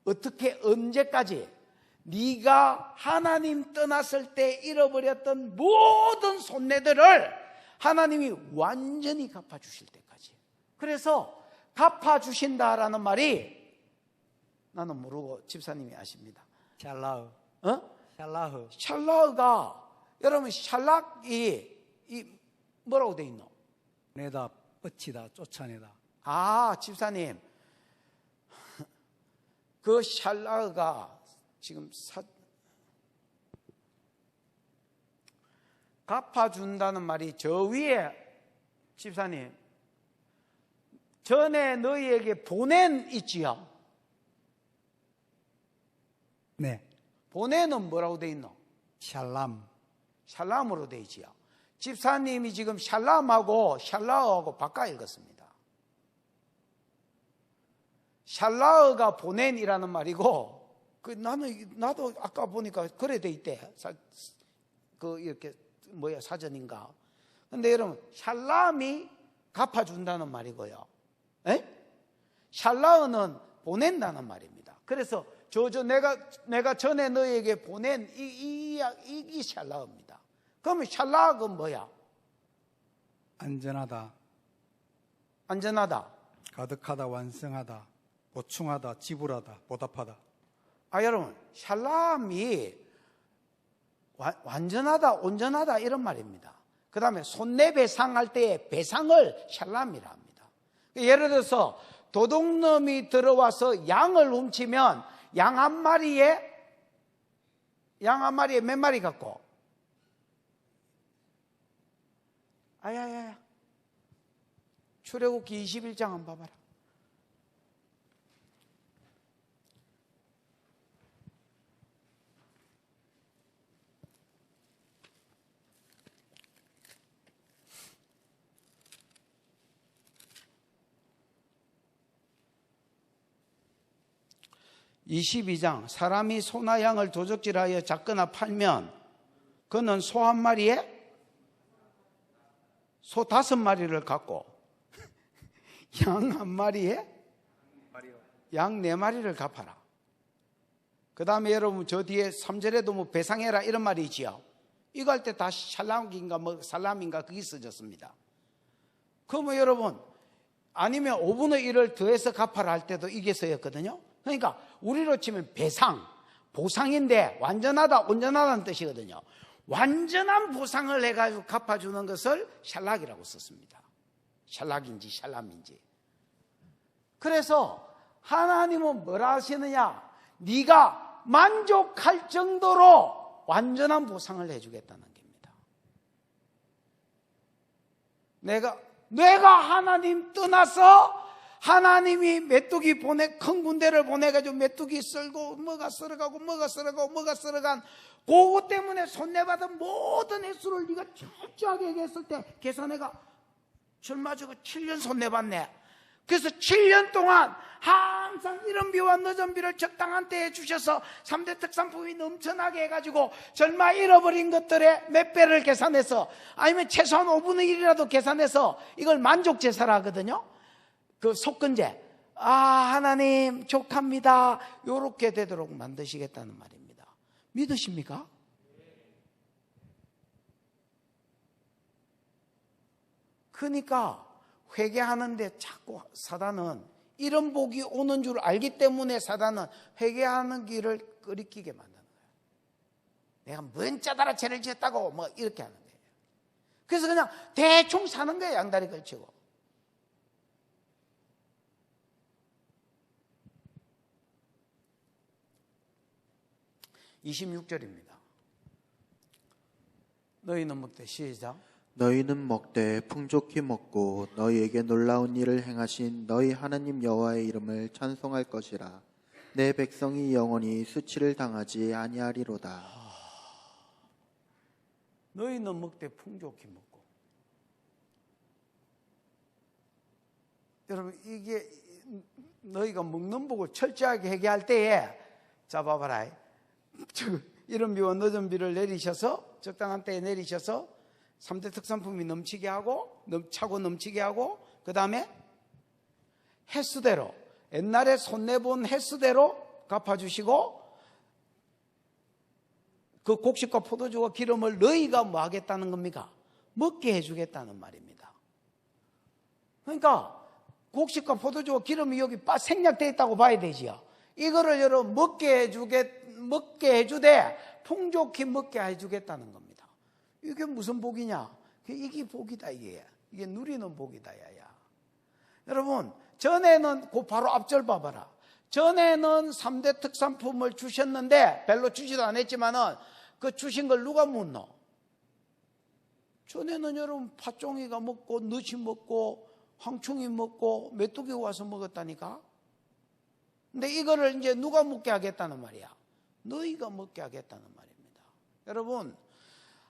어떻게 언제까지? 네가 하나님 떠났을 때 잃어버렸던 모든 손해들을 하나님이 완전히 갚아주실 때까지. 그래서 갚아주신다라는 말이 나는 모르고 집사님이 아십니다. 샬라흐. 샬라흐. 샬라흐가, 여러분 샬락이 뭐라고 돼 있노? 내다, 뻗치다, 쫓아내다. 집사님, 그 샬라흐가 지금 갚아준다는 말이 저 위에, 집사님, 전에 너희에게 보낸 있지요? 네. 보내는 뭐라고 돼 있노? 샬람. 샬람으로 돼 있지요. 집사님이 지금 샬람하고 샬라흐하고 바꿔 읽었습니다. 샬라흐가 보낸이라는 말이고, 나도 아까 보니까 그래 돼 있대. 이렇게 사전인가. 근데 여러분, 샬람이 갚아준다는 말이고요. 샬라흐는 보낸다는 말입니다. 그래서 내가 전에 너에게 보낸 이 샬라흐입니다. 그러면 샬라흐는 뭐야? 안전하다, 안전하다. 가득하다, 완성하다, 보충하다, 지불하다, 보답하다. 여러분, 샬람이 완전하다, 온전하다 이런 말입니다. 그 다음에 손해배상할 때의 배상을 샬람이라 합니다. 예를 들어서 도둑놈이 들어와서 양을 훔치면 양 한 마리에 몇 마리 갖고? 출애굽기 21장 한번 봐봐라. (22장) 사람이 소나 양을 도적질하여 잡거나 팔면 그는 소 한 마리에 소 5마리를 갖고 양 한 마리에 양 4마리를 갚아라. 그 다음에 여러분 저 뒤에 3절에도 뭐 배상해라 이런 말이 있지요. 이거 할 때 다 샬람인가 살람인가 그게 써졌습니다. 그러면 여러분, 아니면 5분의 1을 더해서 갚아라 할 때도 이게 쓰였거든요. 그러니까 우리로 치면 배상, 보상인데 완전하다, 온전하다는 뜻이거든요. 완전한 보상을 해가지고 갚아주는 것을 샬락이라고 썼습니다. 샬락인지 샬람인지. 그래서 하나님은 뭐라 하시느냐? 네가 만족할 정도로 완전한 보상을 해주겠다는 겁니다. 내가 하나님 떠나서 하나님이 메뚜기 큰 군대를 보내가지고 메뚜기 썰고 뭐가 썰어가고 그것 때문에 손해받은 모든 횟수를 네가 철저하게 얘기했을 때 계산해가 젊어지고 7년 손해봤네. 그래서 7년 동안 항상 이른 비와 늦은 비를 적당한 때에 주셔서 3대 특산품이 넘쳐나게 해가지고 젊어 잃어버린 것들의 몇 배를 계산해서, 아니면 최소한 5분의 1이라도 계산해서 이걸 만족제사라 하거든요. 그 속건제. 하나님 족합니다. 요렇게 되도록 만드시겠다는 말입니다. 믿으십니까? 그러니까 회개하는데 자꾸 사단은 이런 복이 오는 줄 알기 때문에 사단은 회개하는 길을 끄리끼게 만드는 거예요. 내가 뭔 짜다라 죄를 지었다고 뭐 이렇게 하는 거예요. 그래서 그냥 대충 사는 거예요. 양다리 걸치고. (26절입니다) 너희는 먹되, 시작. 너희는 먹되 풍족히 먹고 너희에게 놀라운 일을 행하신 너희 하나님 여호와의 이름을 찬송할 것이라. 내 백성이 영원히 수치를 당하지 아니하리로다. 너희는 먹되 풍족히 먹고. 여러분, 이게 너희가 먹는 복을 철저하게 회개할 때에, 자 봐봐라, 이른 비와 늦은 비를 내리셔서 적당한 때에 내리셔서 3대 특산품이 넘치게 하고, 차고 넘치게 하고, 그 다음에 횟수대로, 옛날에 손내본 횟수대로 갚아주시고, 그 곡식과 포도주와 기름을 너희가 뭐 하겠다는 겁니까? 먹게 해주겠다는 말입니다. 그러니까 곡식과 포도주와 기름이 여기 생략되어 있다고 봐야 되지요. 이거를 여러분 먹게 해주되 풍족히 먹게 해주겠다는 겁니다. 이게 무슨 복이냐? 이게 복이다. 이게 누리는 복이다. 야야. 여러분, 전에는 그 바로 앞절 봐봐라. 전에는 3대 특산품을 주셨는데 별로 주지도 않았지만은 그 주신 걸 누가 묻노? 전에는 여러분 팥종이가 먹고 너치 먹고 황충이 먹고 메뚜기 와서 먹었다니까. 근데 이거를 이제 누가 먹게 하겠다는 말이야? 너희가 먹게 하겠다는 말입니다. 여러분,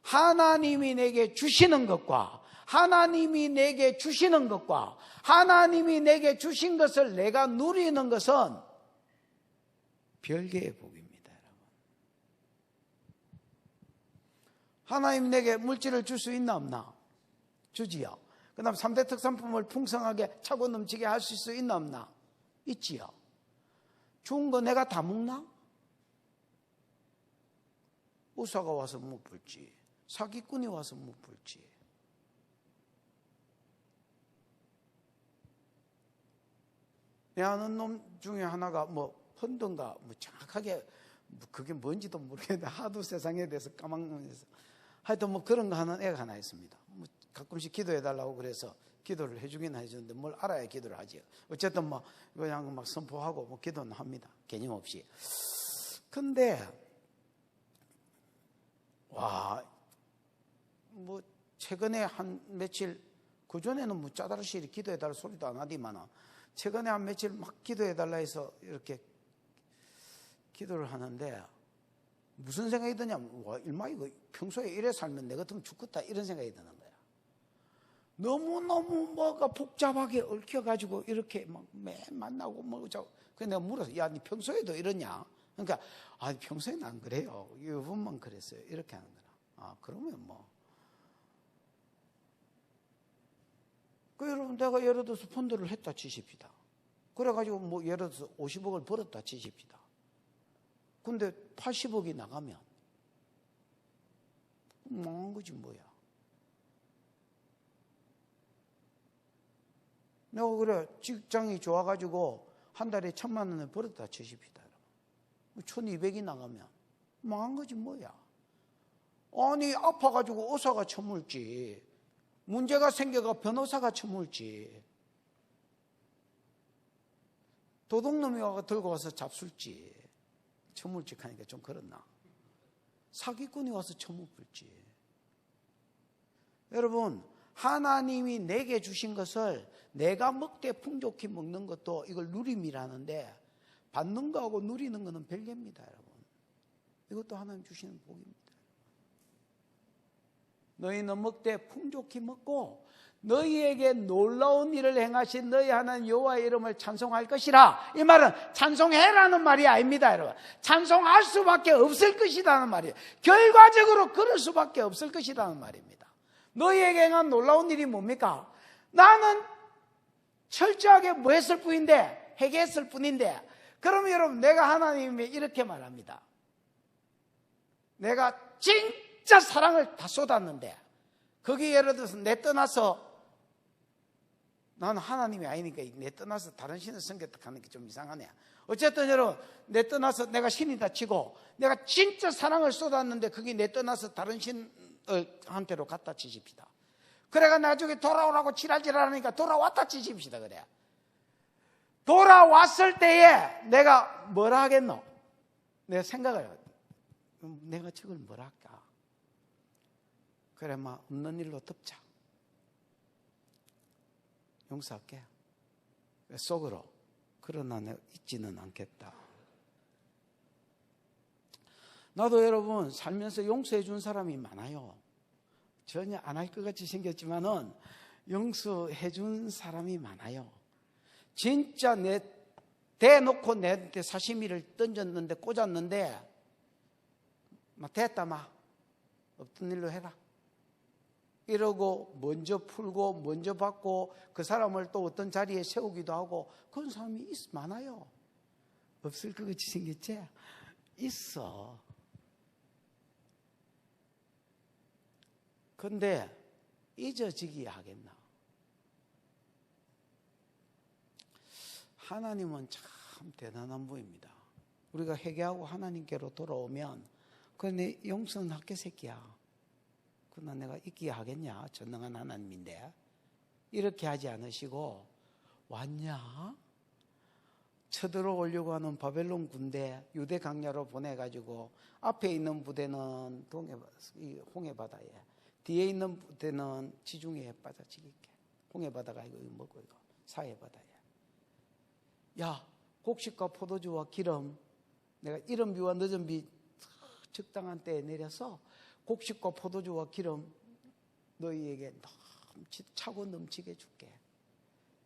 하나님이 내게 주시는 것과 하나님이 내게 주시는 것과 하나님이 내게 주신 것을 내가 누리는 것은 별개의 복입니다. 여러분, 하나님 내게 물질을 줄 수 있나 없나? 주지요. 그 다음 3대 특산품을 풍성하게 차고 넘치게 할 수 있나 없나? 있지요. 좋은 거 내가 다 먹나? 의사가 와서 못 불지, 사기꾼이 와서 못 불지. 내 아는 놈 중에 하나가 뭐 펀드인가 뭐 정확하게 그게 뭔지도 모르겠는데 하도 세상에 대해서 까먹으면서 하여튼 뭐 그런 거 하는 애가 하나 있습니다. 뭐 가끔씩 기도해달라고 그래서 기도를 해주긴 해주는데 뭘 알아야 기도를 하지요. 어쨌든 뭐 그냥 막 선포하고 뭐 기도는 합니다. 개념 없이. 근데 뭐 최근에 한 며칠, 그전에는 뭐 짜다르시 기도해달라 소리도 안 하디만은 최근에 한 며칠 막 기도해달라 해서 이렇게 기도를 하는데 무슨 생각이 드냐면, 와, 일마 이거 평소에 이래 살면 내 같으면 죽겠다 이런 생각이 드는 거야. 너무너무 뭐가 복잡하게 얽혀가지고 이렇게 막 매 만나고 뭐 자고. 그래서 내가 물어서, 야, 니 평소에도 이러냐? 그러니까, 평소에는 안 그래요. 이번만 그랬어요. 이렇게 하는 거라. 그러면 뭐. 여러분, 내가 예를 들어서 펀드를 했다 치십시다. 그래가지고 뭐 예를 들어서 50억을 벌었다 치십시다. 근데 80억이 나가면 망한 거지 뭐야. 내가 그래 직장이 좋아가지고 한 달에 1,000만 원을 벌었다 치십시다. 1,200이 나가면 망한 거지 뭐야. 아니 아파가지고 의사가 처물지, 문제가 생겨가 변호사가 처물지, 도둑놈이 와서 들고 와서 잡술지, 처물직 하니까 좀 그렇나? 사기꾼이 와서 처먹을지. 여러분, 하나님이 내게 주신 것을 내가 먹되 풍족히 먹는 것도 이걸 누림이라는데, 받는 거하고 누리는 거는 별개입니다. 여러분, 이것도 하나님 주시는 복입니다. 너희는 먹되 풍족히 먹고 너희에게 놀라운 일을 행하신 너희 하나님 여호와의 이름을 찬송할 것이라. 이 말은 찬송해라는 말이 아닙니다. 여러분, 찬송할 수밖에 없을 것이라는 말이에요. 결과적으로 그럴 수밖에 없을 것이라는 말입니다. 너희에게 행한 놀라운 일이 뭡니까? 나는 철저하게 뭐 했을 뿐인데, 회개했을 뿐인데. 그러면 여러분, 내가 하나님이 이렇게 말합니다. 내가 진짜 사랑을 다 쏟았는데, 거기 예를 들어서 내 떠나서, 나는 하나님이 아니니까 내 떠나서 다른 신을 섬겼다는 게 좀 이상하네. 어쨌든 여러분, 내 떠나서 내가 신이다 치고 내가 진짜 사랑을 쏟았는데 거기 내 떠나서 다른 신한테로 갖다 치십시다. 그래가 나중에 돌아오라고 지랄지랄하니까 돌아왔다 치십시다. 그래. 돌아왔을 때에 내가 뭐라 하겠노? 내가 생각을 해요. 내가 저걸 뭐라 할까? 그래, 막 없는 일로 덮자. 용서할게. 속으로. 그러나 내가 잊지는 않겠다. 나도 여러분 살면서 용서해 준 사람이 많아요. 전혀 안 할 것 같이 생겼지만은 용서해 준 사람이 많아요. 진짜 내 대놓고 내한테 사시미를 던졌는데 꽂았는데 막 됐다 마 없던 일로 해라 이러고 먼저 풀고 먼저 받고 그 사람을 또 어떤 자리에 세우기도 하고 그런 사람이 많아요. 없을 것 같이 생겼지? 있어. 근데 잊어지기 하겠나? 하나님은 참 대단한 분입니다. 우리가 회개하고 하나님께로 돌아오면 그내 용서는 할게 새끼야. 그러나 내가 잊게 하겠냐? 전능한 하나님인데. 이렇게 하지 않으시고 왔냐? 쳐들어오려고 하는 바벨론 군대 유대 강야로 보내가지고 앞에 있는 부대는 홍해 바다에, 뒤에 있는 부대는 지중해에 빠져지게. 홍해 바다가 이거 뭐고 이거 사해 바다에. 야, 곡식과 포도주와 기름, 내가 이른 비와 늦은 비 적당한 때에 내려서 곡식과 포도주와 기름 너희에게 차고 넘치게 줄게.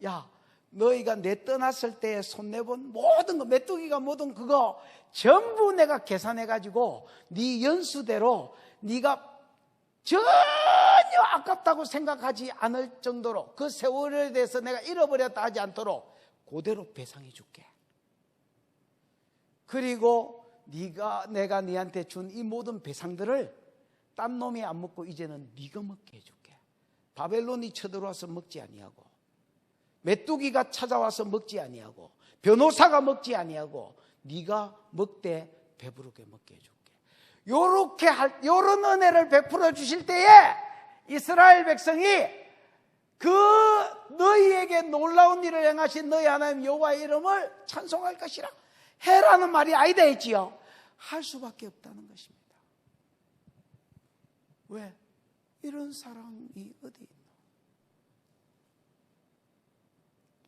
야, 너희가 내 떠났을 때 손내본 모든 거, 메뚜기가 모든 그거 전부 내가 계산해가지고 네 연수대로 네가 전혀 아깝다고 생각하지 않을 정도로 그 세월에 대해서 내가 잃어버렸다 하지 않도록 그대로 배상해 줄게. 그리고 내가 네한테 준 이 모든 배상들을 딴 놈이 안 먹고 이제는 네가 먹게 해줄게. 바벨론이 쳐들어와서 먹지 아니하고, 메뚜기가 찾아와서 먹지 아니하고, 변호사가 먹지 아니하고, 네가 먹되 배부르게 먹게 해줄게. 요런 은혜를 베풀어 주실 때에 이스라엘 백성이 그 너희에게 놀라운 일을 행하신 너희 하나님 여호와의 이름을 찬송할 것이라. 해라는 말이 아니다 했지요. 할 수밖에 없다는 것입니다. 왜? 이런 사랑이 어디 있노?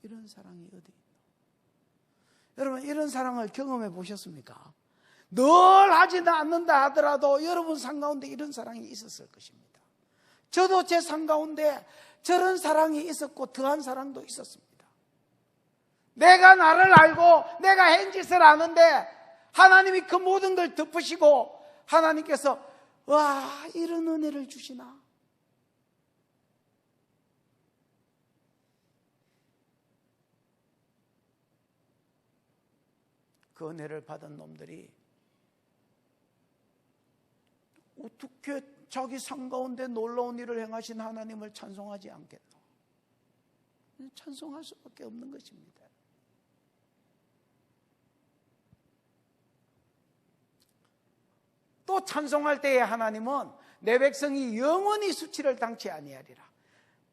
이런 사랑이 어디 있노? 여러분, 이런 사랑을 경험해 보셨습니까? 늘 하지는 않는다 하더라도 여러분 삶 가운데 이런 사랑이 있었을 것입니다. 저도 제 삶 가운데 저런 사랑이 있었고 더한 사랑도 있었습니다. 내가 나를 알고 내가 한 짓을 아는데 하나님이 그 모든 걸 덮으시고 하나님께서 와, 이런 은혜를 주시나? 그 은혜를 받은 놈들이 어떻게 자기 삶 가운데 놀라운 일을 행하신 하나님을 찬송하지 않겠노? 찬송할 수밖에 없는 것입니다. 또 찬송할 때에 하나님은 내 백성이 영원히 수치를 당치 아니하리라.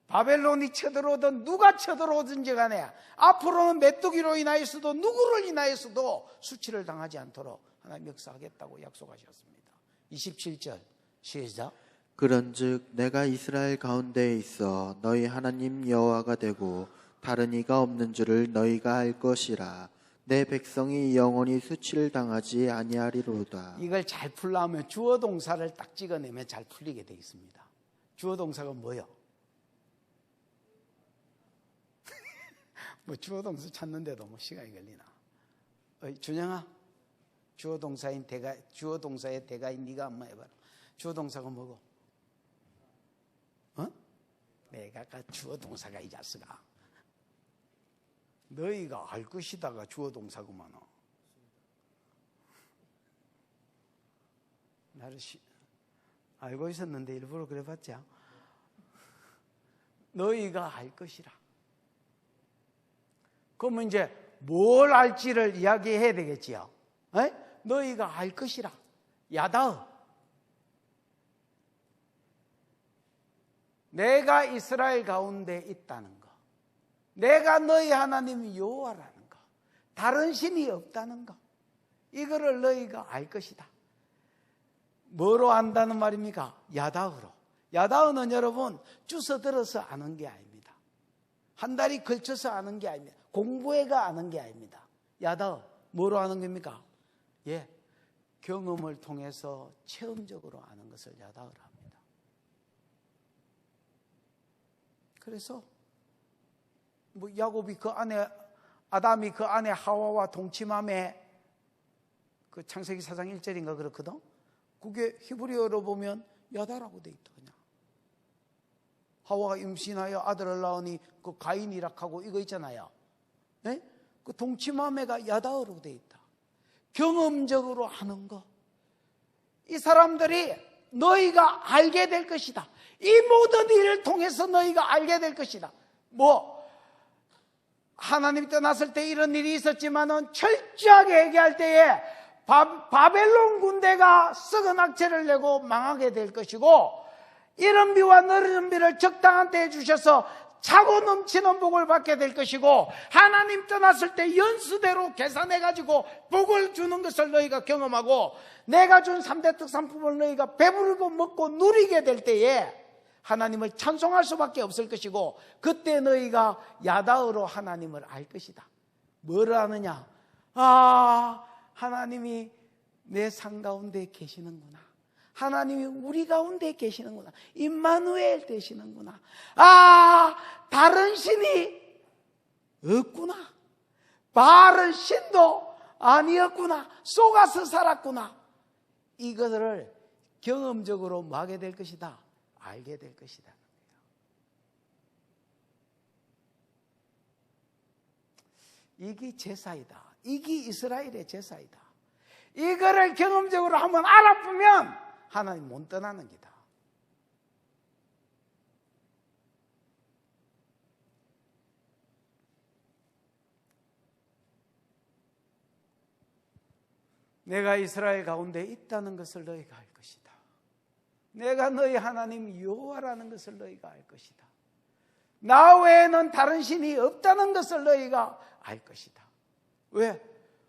바벨론이 쳐들어오든 누가 쳐들어오든지 간에 앞으로는 메뚜기로 인하여서도 누구를 인하여서도 수치를 당하지 않도록 하나님 역사하겠다고 약속하셨습니다. 27절 시작. 그런즉 내가 이스라엘 가운데에 있어 너희 하나님 여호와가 되고 다른 이가 없는 줄을 너희가 알 것이라. 내 백성이 영원히 수치를 당하지 아니하리로다. 이걸 잘 풀려면 주어 동사를 딱 찍어내면 잘 풀리게 되어 있습니다. 주어 동사가 뭐요? 뭐 주어 동사 찾는데도 뭐 시간이 걸리나? 준영아, 주어 동사의 대가인 네가 한번 해봐라. 주어 동사가 뭐고? 내가 주어 동사가 이 자식아. 너희가 알 것이다가 주어 동사구만. 나를 알고 있었는데 일부러 그래봤자. 너희가 알 것이라. 그러면 이제 뭘 알지를 이야기해야 되겠지요. 너희가 알 것이라. 야다어. 내가 이스라엘 가운데 있다는 거. 내가 너희 하나님 여호와라는 거. 다른 신이 없다는 거. 이거를 너희가 알 것이다. 뭐로 안다는 말입니까? 야다어로. 야다어는 여러분 주워들어서 아는 게 아닙니다. 한 달이 걸쳐서 아는 게 아닙니다. 공부해가 아는 게 아닙니다. 야다어. 뭐로 아는 겁니까? 예, 경험을 통해서 체험적으로 아는 것을 야다어라 합니다. 그래서 뭐 야곱이 그 안에 아담이 그 안에 하와와 동침함에 그 창세기 4장 1절인가 그렇거든. 그게 히브리어로 보면 야다라고 돼 있다 그냥. 하와가 임신하여 아들을 낳으니 그 가인이락하고 이거 있잖아요. 네? 그 동침함에가 야다어로 돼 있다. 경험적으로 아는 거. 이 사람들이 너희가 알게 될 것이다. 이 모든 일을 통해서 너희가 알게 될 것이다. 하나님이 떠났을 때 이런 일이 있었지만은 철저하게 얘기할 때에 바벨론 군대가 썩은 악체를 내고 망하게 될 것이고, 이른 비와 늦은 비를 적당한 때에 주셔서 차고 넘치는 복을 받게 될 것이고, 하나님 떠났을 때 연수대로 계산해가지고 복을 주는 것을 너희가 경험하고, 내가 준 3대 특산품을 너희가 배부르고 먹고 누리게 될 때에 하나님을 찬송할 수밖에 없을 것이고, 그때 너희가 야다으로 하나님을 알 것이다. 뭐를 아느냐? 하나님이 내 삶 가운데 계시는구나. 하나님이 우리 가운데 계시는구나. 임마누엘 되시는구나. 다른 신이 없구나. 바알 신도 아니었구나. 속아서 살았구나. 이것을 경험적으로 하게 될 것이다. 알게 될 것이다. 이게 제사이다. 이게 이스라엘의 제사이다. 이거를 경험적으로 한번 알아보면 하나님 못 떠나는 기다. 내가 이스라엘 가운데 있다는 것을 너희가 알 것이다. 내가 너희 하나님 여호와라는 것을 너희가 알 것이다. 나 외에는 다른 신이 없다는 것을 너희가 알 것이다. 왜?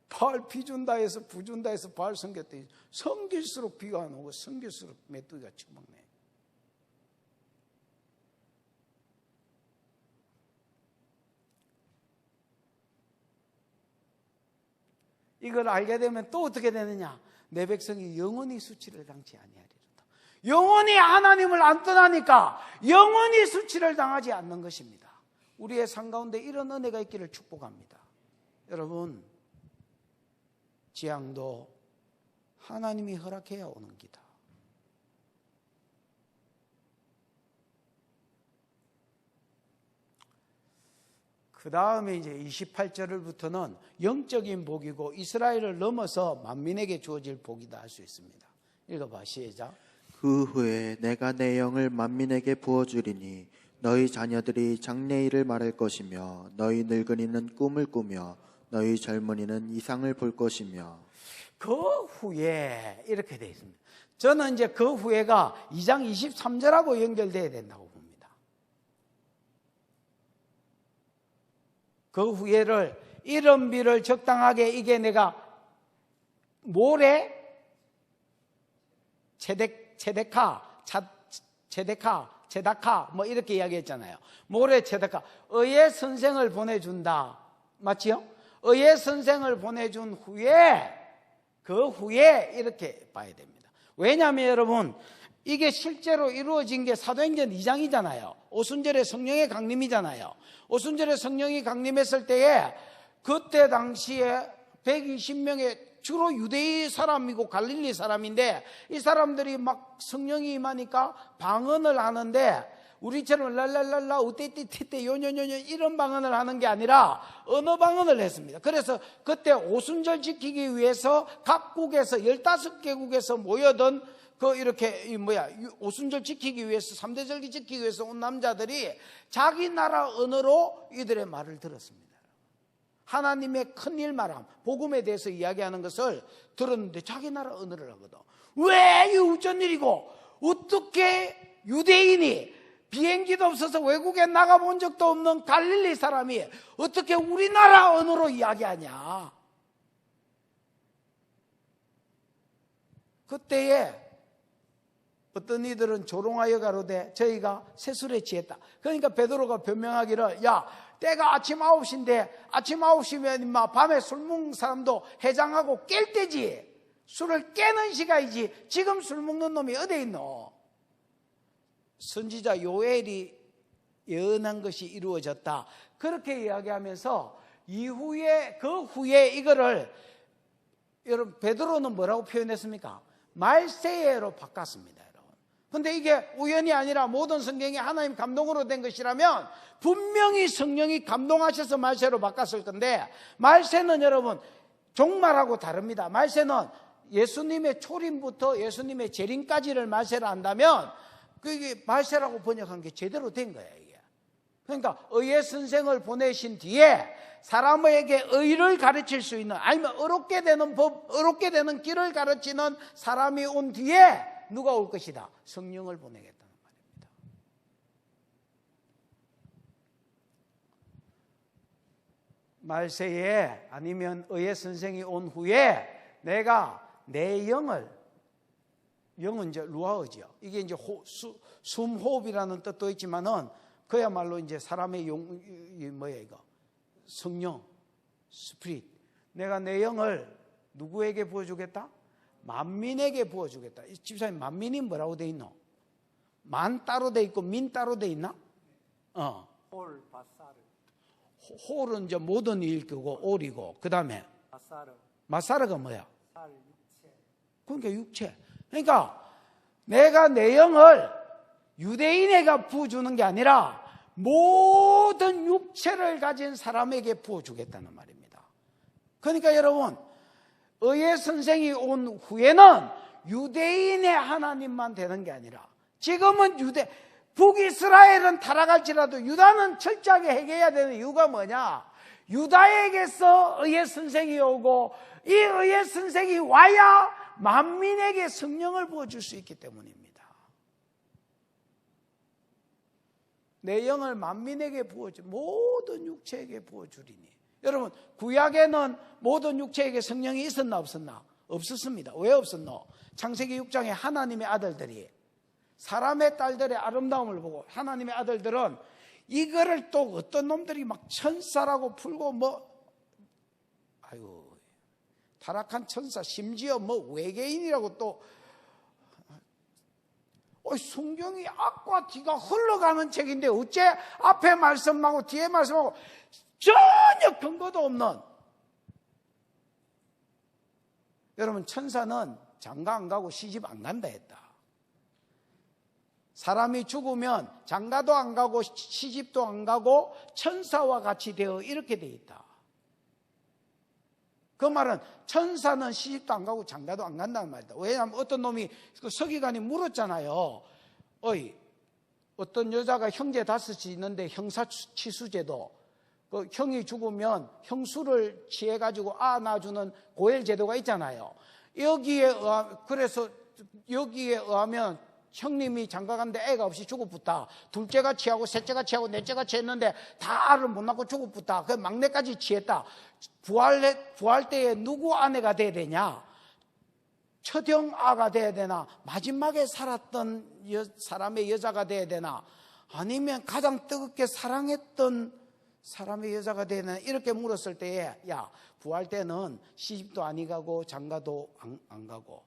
바알 비준다 해서 부준다 해서 바알 섬겼더니 섬길수록 비가 안 오고 섬길수록 메뚜기가 처먹네. 이걸 알게 되면 또 어떻게 되느냐? 내 백성이 영원히 수치를 당치 아니하리로다. 영원히 하나님을 안 떠나니까 영원히 수치를 당하지 않는 것입니다. 우리의 삶 가운데 이런 은혜가 있기를 축복합니다. 여러분, 지향도 하나님이 허락해야 오는 기다. 그 다음에 이제 28절부터는 영적인 복이고 이스라엘을 넘어서 만민에게 주어질 복이다 할 수 있습니다. 읽어봐, 시작. 그 후에 내가 내 영을 만민에게 부어주리니 너희 자녀들이 장래일을 말할 것이며 너희 늙은이는 꿈을 꾸며 너희 젊은이는 이상을 볼 것이며. 그 후에 이렇게 되어 있습니다. 저는 이제 그 후에가 2장 23절하고 연결되어야 된다고 봅니다. 그 후에를 이른 비를 적당하게 이게 내가 모래 제데카 뭐 이렇게 이야기했잖아요. 모래 제데카 의의 선생을 보내준다. 맞지요? 의의 선생을 보내준 후에 그 후에 이렇게 봐야 됩니다. 왜냐하면 여러분 이게 실제로 이루어진 게 사도행전 2장이잖아요. 오순절에 성령의 강림이잖아요. 오순절에 성령이 강림했을 때에 그때 당시에 120명의 주로 유대인 사람이고 갈릴리 사람인데 이 사람들이 막 성령이 임하니까 방언을 하는데 우리처럼 랄랄랄라 우떼띠띠떼 요뇨뇨뇨 이런 방언을 하는 게 아니라 언어 방언을 했습니다. 그래서 그때 오순절 지키기 위해서 각국에서 15개국에서 모여든 이렇게 오순절 지키기 위해서 3대 절기 지키기 위해서 온 남자들이 자기 나라 언어로 이들의 말을 들었습니다. 하나님의 큰일 말함, 복음에 대해서 이야기하는 것을 들었는데 자기 나라 언어를 하거든. 왜 이게 어쩐 일이고 어떻게 유대인이 비행기도 없어서 외국에 나가본 적도 없는 갈릴리 사람이 어떻게 우리나라 언어로 이야기하냐. 그때에 어떤 이들은 조롱하여 가로되 저희가 세술에 취했다. 그러니까 베드로가 변명하기를 야 때가 아침 9시인데 아침 9시면 인마 밤에 술 먹는 사람도 해장하고 깰 때지. 술을 깨는 시간이지. 지금 술 먹는 놈이 어디 있노? 선지자 요엘이 예언한 것이 이루어졌다. 그렇게 이야기하면서 이후에 그 후에 이거를 여러분 베드로는 뭐라고 표현했습니까? 말세예로 바꿨습니다. 근데 이게 우연이 아니라 모든 성경이 하나님 감동으로 된 것이라면 분명히 성령이 감동하셔서 말세로 바꿨을 건데 말세는 여러분 종말하고 다릅니다. 말세는 예수님의 초림부터 예수님의 재림까지를 말세로 한다면 그게 말세라고 번역한 게 제대로 된 거야, 이게. 그러니까 의의 선생을 보내신 뒤에 사람에게 의를 가르칠 수 있는, 아니면 어렵게 되는 법, 어렵게 되는 길을 가르치는 사람이 온 뒤에 누가 올 것이다? 성령을 보내겠다는 말입니다. 말세에 아니면 의의 선생이 온 후에 내가 내 영은 이제 루아어죠. 이게 이제 숨호흡이라는 뜻도 있지만은 그야말로 이제 사람의 뭐야 이거? 성령, 스피릿. 내가 내 영을 누구에게 부어주겠다? 만민에게 부어주겠다. 집사님, 만민이 뭐라고 돼 있노? 만 따로 돼 있고 민 따로 돼 있나? 홀, 바사르. 홀은 이제 모든 일 거고 올이고, 그 다음에 바사르. 마사르가 뭐야? 살, 육체. 그러니까 육체. 그러니까 내가 내 영을 유대인에게 부어주는 게 아니라 모든 육체를 가진 사람에게 부어주겠다는 말입니다. 그러니까 여러분, 의의 선생이 온 후에는 유대인의 하나님만 되는 게 아니라, 지금은 북이스라엘은 타락할지라도 유다는 철저하게 해결해야 되는 이유가 뭐냐? 유다에게서 의의 선생이 오고 이 의의 선생이 와야 만민에게 성령을 부어줄 수 있기 때문입니다. 내 영을 만민에게 부어주, 모든 육체에게 부어주리니. 여러분, 구약에는 모든 육체에게 성령이 있었나 없었나? 없었습니다. 왜 없었노? 창세기 6장에 하나님의 아들들이 사람의 딸들의 아름다움을 보고, 하나님의 아들들은 이거를 또 어떤 놈들이 막 천사라고 풀고 아유, 타락한 천사, 심지어 외계인이라고 또, 성경이 악과 뒤가 흘러가는 책인데 어째 앞에 말씀하고 뒤에 말씀하고 전혀 근거도 없는. 여러분, 천사는 장가 안 가고 시집 안 간다 했다. 사람이 죽으면 장가도 안 가고 시집도 안 가고 천사와 같이 되어 이렇게 돼 있다. 그 말은 천사는 시집도 안 가고 장가도 안 간다는 말이다. 왜냐하면 어떤 놈이 그 서기관이 물었잖아요. 어떤 여자가 형제 5이 있는데 형사치수제도, 그 형이 죽으면 형수를 취해가지고 낳아주는 고엘제도가 있잖아요. 그래서 여기에 의하면 형님이 장가갔는데 애가 없이 죽어붙다. 둘째가 취하고 셋째가 취하고 넷째가 취했는데 다 알을 못 낳고 죽어붙다. 그 막내까지 취했다. 부활 때에 누구 아내가 돼야 되냐? 첫형아가 돼야 되나? 마지막에 살았던 사람의 여자가 돼야 되나? 아니면 가장 뜨겁게 사랑했던 사람의 여자가 돼야 되나? 이렇게 물었을 때에, 야, 부활 때는 시집도 안 가고 장가도 안 가고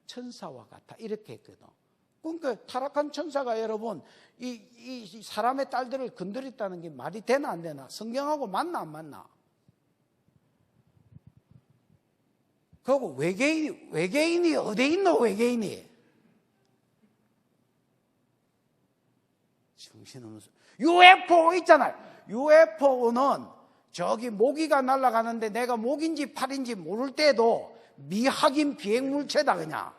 천사와 같아. 이렇게 했거든. 그러니까 타락한 천사가 여러분 이 사람의 딸들을 건드렸다는 게 말이 되나 안 되나? 성경하고 맞나 안 맞나? 그리고 외계인이 어디 있노? 외계인이 정신없는 UFO 있잖아요. UFO는 저기 모기가 날아가는데 내가 모기인지 팔인지 모를 때도 미확인 비행물체다 그냥.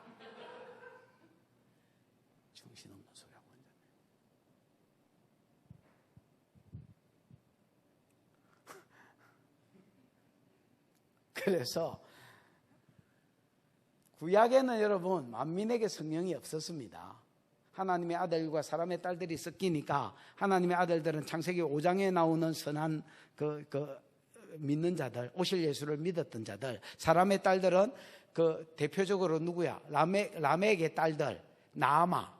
그래서 구약에는 여러분 만민에게 성령이 없었습니다. 하나님의 아들과 사람의 딸들이 섞이니까 하나님의 아들들은 창세기 5장에 나오는 선한 믿는 자들, 오실 예수를 믿었던 자들, 사람의 딸들은 그 대표적으로 누구야? 라멕의 딸들, 나아마,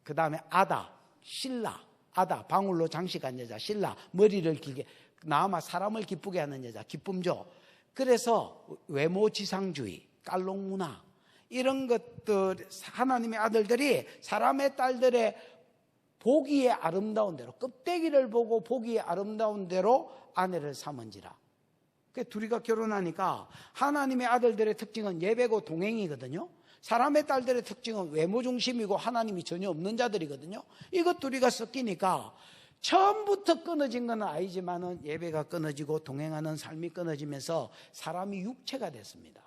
그 다음에 아다, 실라, 아다 방울로 장식한 여자, 실라 머리를 길게, 나아마 사람을 기쁘게 하는 여자, 기쁨조. 그래서 외모지상주의, 깔롱문화 이런 것들, 하나님의 아들들이 사람의 딸들의 보기에 아름다운 대로, 껍데기를 보고 보기에 아름다운 대로 아내를 삼은지라. 그 둘이가 결혼하니까 하나님의 아들들의 특징은 예배고 동행이거든요. 사람의 딸들의 특징은 외모 중심이고 하나님이 전혀 없는 자들이거든요. 이것 둘이가 섞이니까 처음부터 끊어진 건 아니지만은 예배가 끊어지고 동행하는 삶이 끊어지면서 사람이 육체가 됐습니다.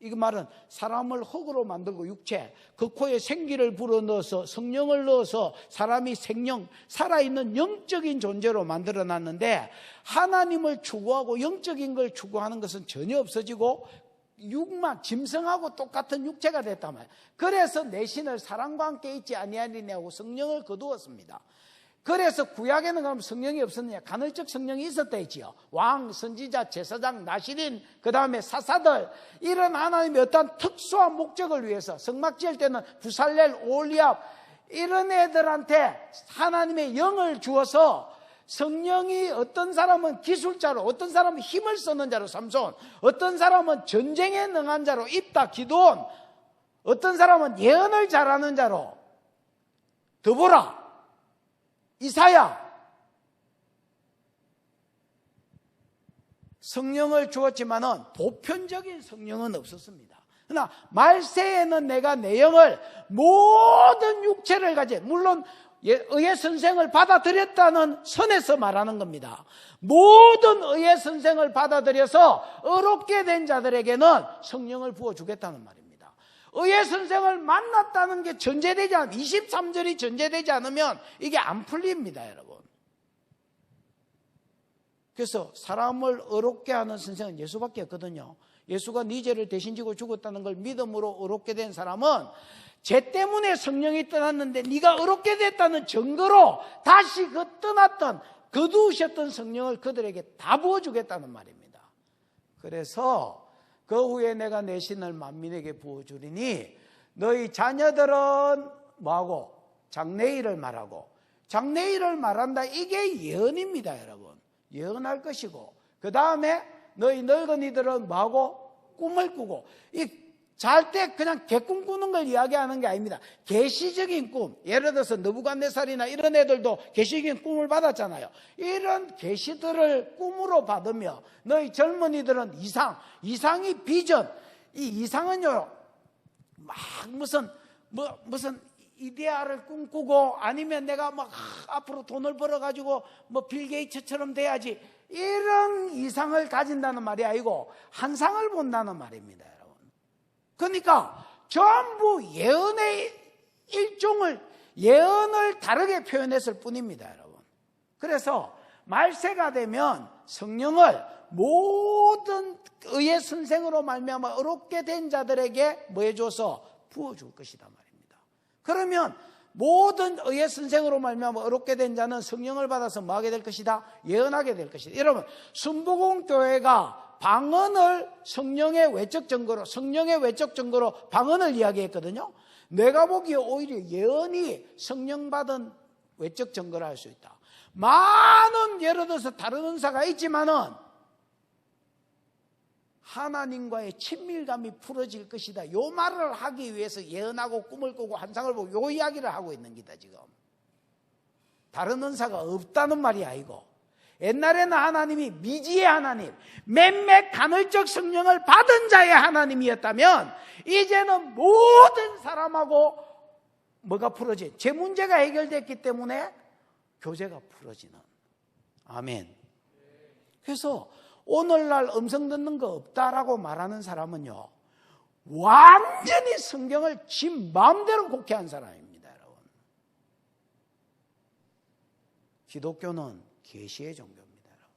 이 말은 사람을 흙으로 만들고 육체, 그 코에 생기를 불어넣어서 성령을 넣어서 사람이 생명, 살아있는 영적인 존재로 만들어놨는데 하나님을 추구하고 영적인 걸 추구하는 것은 전혀 없어지고 육만, 짐승하고 똑같은 육체가 됐단 말이에요. 그래서 내 신을 사랑과 함께 있지 아니하리냐고 성령을 거두었습니다. 그래서 구약에는 그럼 성령이 없었느냐? 간헐적 성령이 있었다 했지요. 왕, 선지자, 제사장, 나시린, 그 다음에 사사들, 이런 하나님의 어떤 특수한 목적을 위해서 성막 지을 때는 부살렐, 올리압, 이런 애들한테 하나님의 영을 주어서 성령이 어떤 사람은 기술자로, 어떤 사람은 힘을 쓰는 자로 삼손, 어떤 사람은 전쟁에 능한 자로 입다 기드온, 어떤 사람은 예언을 잘하는 자로 드보라, 이사야, 성령을 주었지만은 보편적인 성령은 없었습니다. 그러나 말세에는 내가 내 영을 모든 육체를 가진, 물론 의의 선생을 받아들였다는 선에서 말하는 겁니다. 모든 의의 선생을 받아들여서 어렵게 된 자들에게는 성령을 부어주겠다는 말입니다. 의의 선생을 만났다는 게 전제되지 않으면, 23절이 전제되지 않으면 이게 안 풀립니다, 여러분. 그래서 사람을 어렵게 하는 선생은 예수밖에 없거든요. 예수가 네 죄를 대신 지고 죽었다는 걸 믿음으로 어렵게 된 사람은 죄 때문에 성령이 떠났는데 네가 어렵게 됐다는 증거로 다시 그 떠났던, 거두셨던 성령을 그들에게 다 부어주겠다는 말입니다. 그래서 그 후에 내가 내 신을 만민에게 부어주리니 너희 자녀들은 뭐하고? 장래일을 말하고. 장래일을 말한다, 이게 예언입니다, 여러분. 예언할 것이고, 그 다음에 너희 늙은이들은 뭐하고? 꿈을 꾸고. 이 잘 때 그냥 개꿈 꾸는 걸 이야기하는 게 아닙니다. 계시적인 꿈, 예를 들어서 느부갓네살이나 이런 애들도 계시적인 꿈을 받았잖아요. 이런 계시들을 꿈으로 받으며 너희 젊은이들은 이상이 비전, 이 이상은요 막 무슨 이데아를 꿈꾸고 아니면 내가 막 앞으로 돈을 벌어가지고 뭐 빌 게이츠처럼 돼야지, 이런 이상을 가진다는 말이 아니고 환상을 본다는 말입니다, 여러분. 그러니까 전부 예언의 일종을, 예언을 다르게 표현했을 뿐입니다, 여러분. 그래서 말세가 되면 성령을 모든 의의 선생으로 말미암아 어렵게 된 자들에게 뭐 해줘서 부어줄 것이다 말입니다. 그러면 모든 의의 선생으로 말미암아 어렵게 된 자는 성령을 받아서 뭐 하게 될 것이다? 예언하게 될 것이다. 여러분, 순복음 교회가 방언을 성령의 외적 증거로, 성령의 외적 증거로 방언을 이야기했거든요. 내가 보기에 오히려 예언이 성령 받은 외적 증거를 할 수 있다. 많은 예를 들어서 다른 은사가 있지만은 하나님과의 친밀감이 풀어질 것이다, 요 말을 하기 위해서 예언하고 꿈을 꾸고 환상을 보고 요 이야기를 하고 있는 기다. 지금 다른 은사가 없다는 말이 아니고, 옛날에는 하나님이 미지의 하나님, 몇몇 간헐적 성령을 받은 자의 하나님이었다면 이제는 모든 사람하고 뭐가 풀어진, 제 문제가 해결됐기 때문에 교제가 풀어지는. 아멘. 그래서 오늘날 음성 듣는 거 없다라고 말하는 사람은요, 완전히 성경을 지 마음대로 곡해한 사람입니다, 여러분. 기독교는 계시의 종교입니다, 여러분.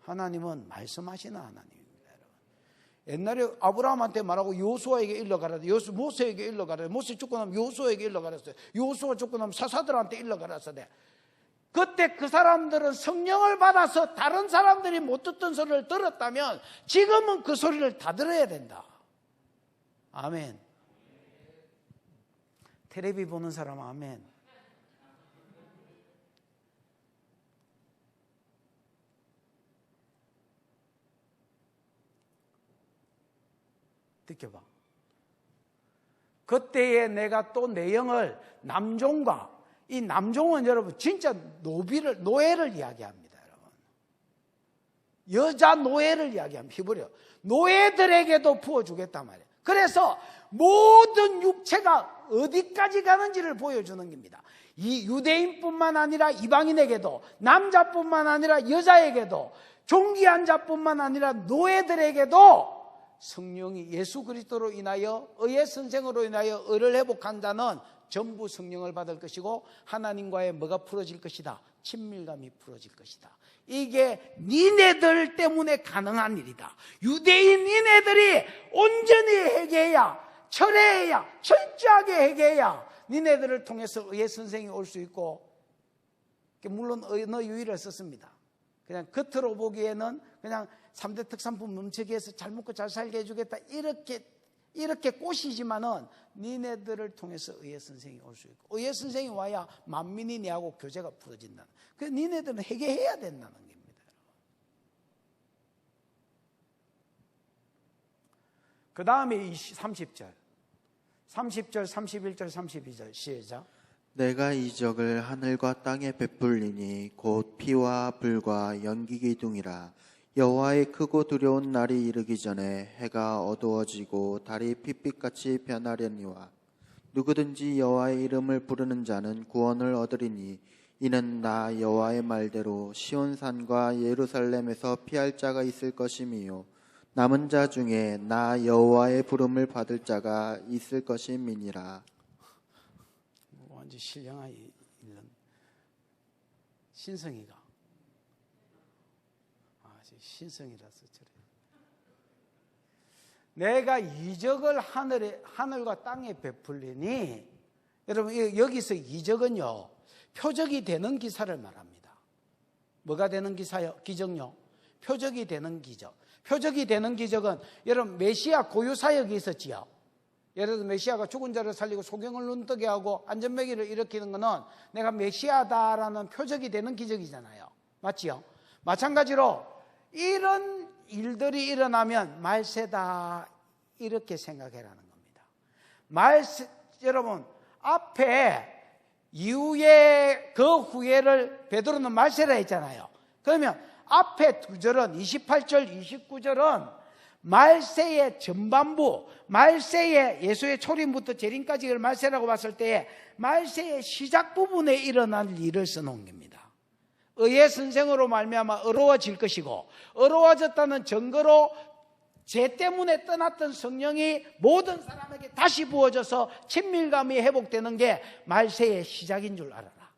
하나님은 말씀하시는 하나님입니다, 여러분. 옛날에 아브라함한테 말하고 요수아에게 일러가라, 모세에게 일러가라, 모세 죽고 나면 요수아에게 일러가랬어요. 요수아 죽고 나면 사사들한테 일러가랬어요. 그때 그 사람들은 성령을 받아서 다른 사람들이 못 듣던 소리를 들었다면 지금은 그 소리를 다 들어야 된다. 아멘. 텔레비 보는 사람 아멘. 느껴봐. 그때에 내가 또 내 영을 남종과, 이 남종은 여러분 진짜 노예를 이야기합니다, 여러분. 여자 노예를 이야기합니다. 히브리어 노예들에게도 부어주겠단 말이에요. 그래서 모든 육체가 어디까지 가는지를 보여주는 겁니다. 이 유대인뿐만 아니라 이방인에게도, 남자뿐만 아니라 여자에게도, 종기한 자뿐만 아니라 노예들에게도 성령이 예수 그리스도로 인하여 의의 선생으로 인하여 의를 회복한 자는 전부 성령을 받을 것이고 하나님과의 뭐가 풀어질 것이다? 친밀감이 풀어질 것이다. 이게 니네들 때문에 가능한 일이다. 유대인 니네들이 온전히 회개해야, 철회해야, 철저하게 회개해야 니네들을 통해서 의의 선생이 올 수 있고, 물론 언어 유의를 썼습니다. 그냥 겉으로 보기에는 그냥 3대 특산품 멈추기 해서 잘 먹고 잘 살게 해주겠다 이렇게 꼬시지만은 니네들을 통해서 의의 선생이 올 수 있고, 의의 선생이 와야 만민이 내하고 교제가 풀어진다는, 그래서 니네들은 회개해야 된다는 겁니다. 그 다음에 30절 31절 32절 시작. 내가 이적을 하늘과 땅에 베풀리니 곧 피와 불과 연기 기둥이라. 여호와의 크고 두려운 날이 이르기 전에 해가 어두워지고 달이 핏빛같이 변하려니와 누구든지 여호와의 이름을 부르는 자는 구원을 얻으리니 이는 나 여호와의 말대로 시온산과 예루살렘에서 피할 자가 있을 것이미요 남은 자 중에 나 여호와의 부름을 받을 자가 있을 것임이니라. 완전 신령하게 있는 신성이가 신성이라서 저래. 내가 이적을 하늘과 땅에 베풀리니, 여러분 여기서 이적은요 표적이 되는 기사를 말합니다. 뭐가 되는 기적요? 표적이 되는 기적. 표적이 되는 기적은 여러분 메시아 고유 사역이 있었지요. 예를 들어 메시아가 죽은 자를 살리고 소경을 눈뜨게 하고 안전병기를 일으키는 것은 내가 메시아다라는 표적이 되는 기적이잖아요. 맞지요? 마찬가지로 이런 일들이 일어나면 말세다 이렇게 생각해라는 겁니다. 말세, 여러분 앞에 이후에 그 후에를 베드로는 말세라 했잖아요. 그러면 앞에 두 절은 28절 29절은 말세의 전반부, 말세의 예수의 초림부터 재림까지를 말세라고 봤을 때에 말세의 시작 부분에 일어날 일을 써놓은 겁니다. 의의 선생으로 말미암아 의로워질 것이고, 의로워졌다는 증거로 죄 때문에 떠났던 성령이 모든 사람에게 다시 부어져서 친밀감이 회복되는 게 말세의 시작인 줄 알아라.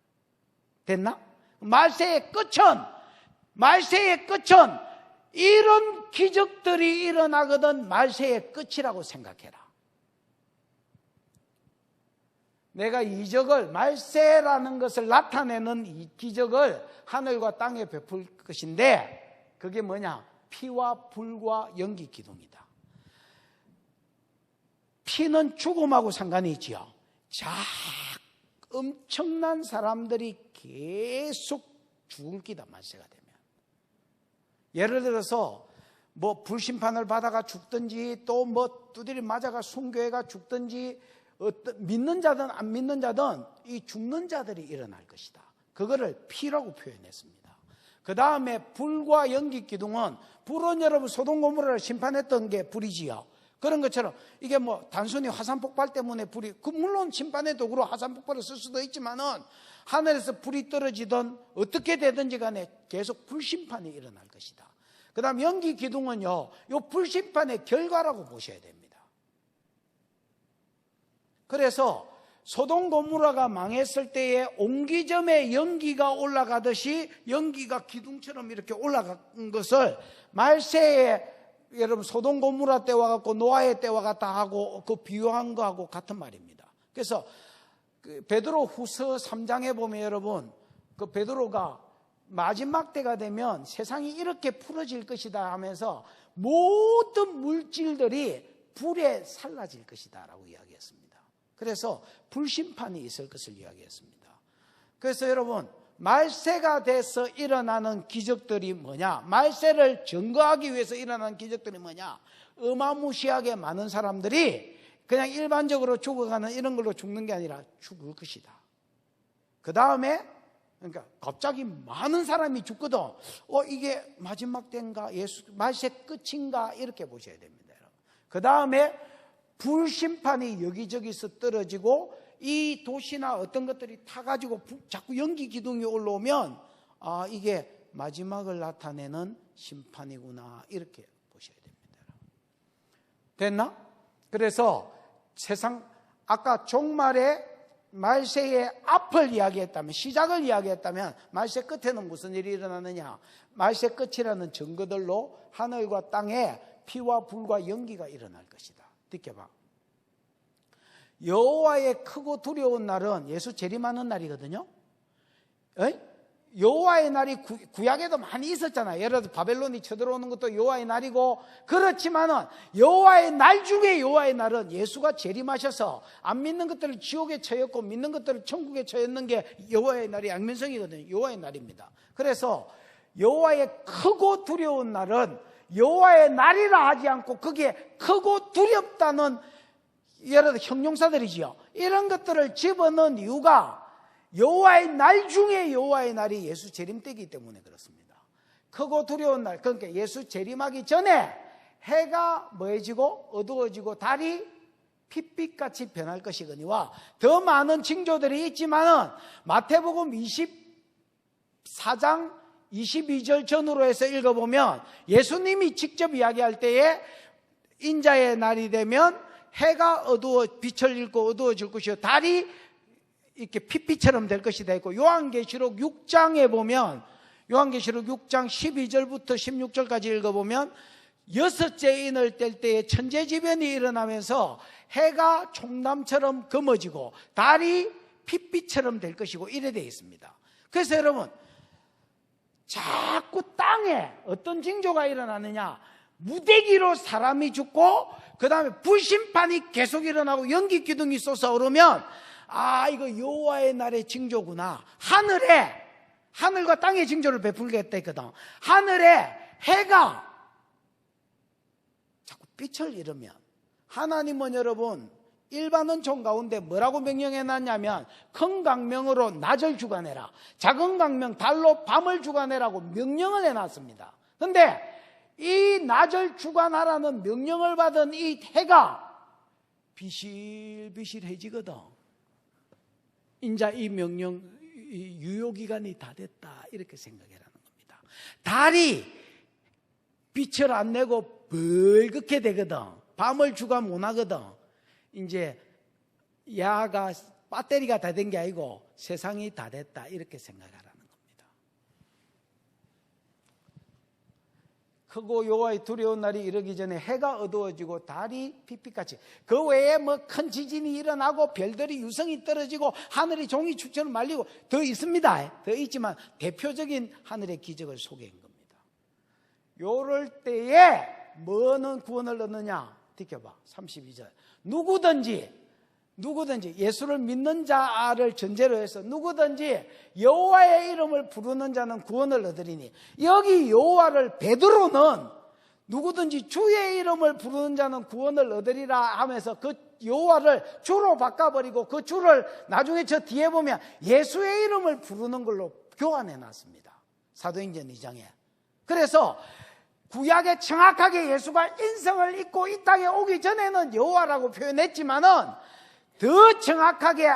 됐나? 말세의 끝은 이런 기적들이 일어나거든 말세의 끝이라고 생각해라. 내가 이적을, 말세라는 것을 나타내는 이 기적을 하늘과 땅에 베풀 것인데, 그게 뭐냐? 피와 불과 연기 기둥이다. 피는 죽음하고 상관이 있지요. 엄청난 사람들이 계속 죽을 기다, 말세가 되면. 예를 들어서 뭐 불심판을 받아가 죽든지, 또 뭐 두드리 맞아가 순교해가 죽든지, 믿는 자든 안 믿는 자든 이 죽는 자들이 일어날 것이다. 그거를 피라고 표현했습니다. 그 다음에 불과 연기 기둥은, 불은 여러분 소돔 고모라를 심판했던 게 불이지요. 그런 것처럼 이게 뭐 단순히 화산 폭발 때문에 불이, 물론 심판의 도구로 화산 폭발을 쓸 수도 있지만은 하늘에서 불이 떨어지든 어떻게 되든지 간에 계속 불심판이 일어날 것이다. 그 다음 연기 기둥은요, 요 불심판의 결과라고 보셔야 됩니다. 그래서 소돔 고모라가 망했을 때에 옹기점에 연기가 올라가듯이 연기가 기둥처럼 이렇게 올라간 것을 말세에 여러분 소돔 고모라 때와 같고 노아의 때와 같다 하고 그 비유한 거하고 같은 말입니다. 그래서 베드로 후서 3장에 보면 여러분 그 베드로가 마지막 때가 되면 세상이 이렇게 풀어질 것이다 하면서 모든 물질들이 불에 살라질 것이다 라고 이야기했습니다. 그래서 불심판이 있을 것을 이야기했습니다. 그래서 여러분 말세가 돼서 일어나는 기적들이 뭐냐, 말세를 증거하기 위해서 일어나는 기적들이 뭐냐, 어마무시하게 많은 사람들이 그냥 일반적으로 죽어가는 이런 걸로 죽는 게 아니라 죽을 것이다. 그 다음에 그러니까 갑자기 많은 사람이 죽거든. 이게 마지막 때인가, 말세 끝인가 이렇게 보셔야 됩니다. 그 다음에 불심판이 여기저기서 떨어지고 이 도시나 어떤 것들이 타가지고 자꾸 연기 기둥이 올라오면 이게 마지막을 나타내는 심판이구나 이렇게 보셔야 됩니다. 됐나? 그래서 세상 아까 종말의 말세의 앞을 이야기했다면, 시작을 이야기했다면 말세 끝에는 무슨 일이 일어나느냐? 말세 끝이라는 증거들로 하늘과 땅에 피와 불과 연기가 일어날 것이다. 느껴봐. 여호와의 크고 두려운 날은 예수 재림하는 날이거든요. 여호와의 날이 구약에도 많이 있었잖아요. 예를 들어 바벨론이 쳐들어오는 것도 여호와의 날이고, 그렇지만은 여호와의 날 중에 여호와의 날은 예수가 재림하셔서 안 믿는 것들을 지옥에 처했고 믿는 것들을 천국에 처했는 게 여호와의 날이 양면성이거든요. 여호와의 날입니다. 그래서 여호와의 크고 두려운 날은 여호와의 날이라 하지 않고 그게 크고 두렵다는, 예를 들어 형용사들이지요. 이런 것들을 집어넣은 이유가 여호와의 날 중에 여호와의 날이 예수 재림 때이기 때문에 그렇습니다. 크고 두려운 날, 그러니까 예수 재림하기 전에 해가 뭐해지고 어두워지고 달이 핏빛같이 변할 것이거니와, 더 많은 징조들이 있지만은 마태복음 24장 22절 전후로 해서 읽어보면 예수님이 직접 이야기할 때에 인자의 날이 되면 해가 빛을 잃고 어두워질 것이요 달이 이렇게 핏빛처럼 될 것이 되고, 요한계시록 6장에 보면, 요한계시록 6장 12절부터 16절까지 읽어보면 여섯째 인을 뗄 때에 천재지변이 일어나면서 해가 총남처럼 검어지고 달이 핏빛처럼 될 것이고 이래 되어 있습니다. 그래서 여러분, 자꾸 땅에 어떤 징조가 일어나느냐? 무대기로 사람이 죽고 그 다음에 불심판이 계속 일어나고 연기 기둥이 솟아오르면, 아, 이거 여호와의 날의 징조구나. 하늘과 땅의 징조를 베풀겠다 했거든. 하늘에 해가 자꾸 빛을 잃으면, 하나님은 여러분 일반 은총 가운데 뭐라고 명령해 놨냐면 큰 강명으로 낮을 주관해라, 작은 강명 달로 밤을 주관해라고 명령을 해놨습니다. 그런데 이 낮을 주관하라는 명령을 받은 이 해가 비실비실해지거든. 이제 이 명령 유효기간이 다 됐다 이렇게 생각하라는 겁니다. 달이 빛을 안 내고 벌겋게 되거든. 밤을 주관 못하거든. 이제 야가 배터리가 다 된 게 아니고 세상이 다 됐다 이렇게 생각하라는 겁니다. 크고 여호와의 두려운 날이 이르기 전에 해가 어두워지고 달이 핏빛같이, 그 외에 뭐 큰 지진이 일어나고 별들이 유성이 떨어지고 하늘이 종이 축처럼 말리고 더 있습니다. 더 있지만 대표적인 하늘의 기적을 소개한 겁니다. 요럴 때에 뭐는 구원을 얻느냐? 지켜봐. 32절. 누구든지 예수를 믿는 자를 전제로 해서 누구든지 여호와의 이름을 부르는 자는 구원을 얻으리니, 여기 여호와를 베드로는 누구든지 주의 이름을 부르는 자는 구원을 얻으리라 하면서 그 여호와를 주로 바꿔버리고 그 주를 나중에 저 뒤에 보면 예수의 이름을 부르는 걸로 교환해 놨습니다. 사도행전 2장에. 그래서 구약에 정확하게 예수가 인성을 입고 이 땅에 오기 전에는 여호와라고 표현했지만은 더 정확하게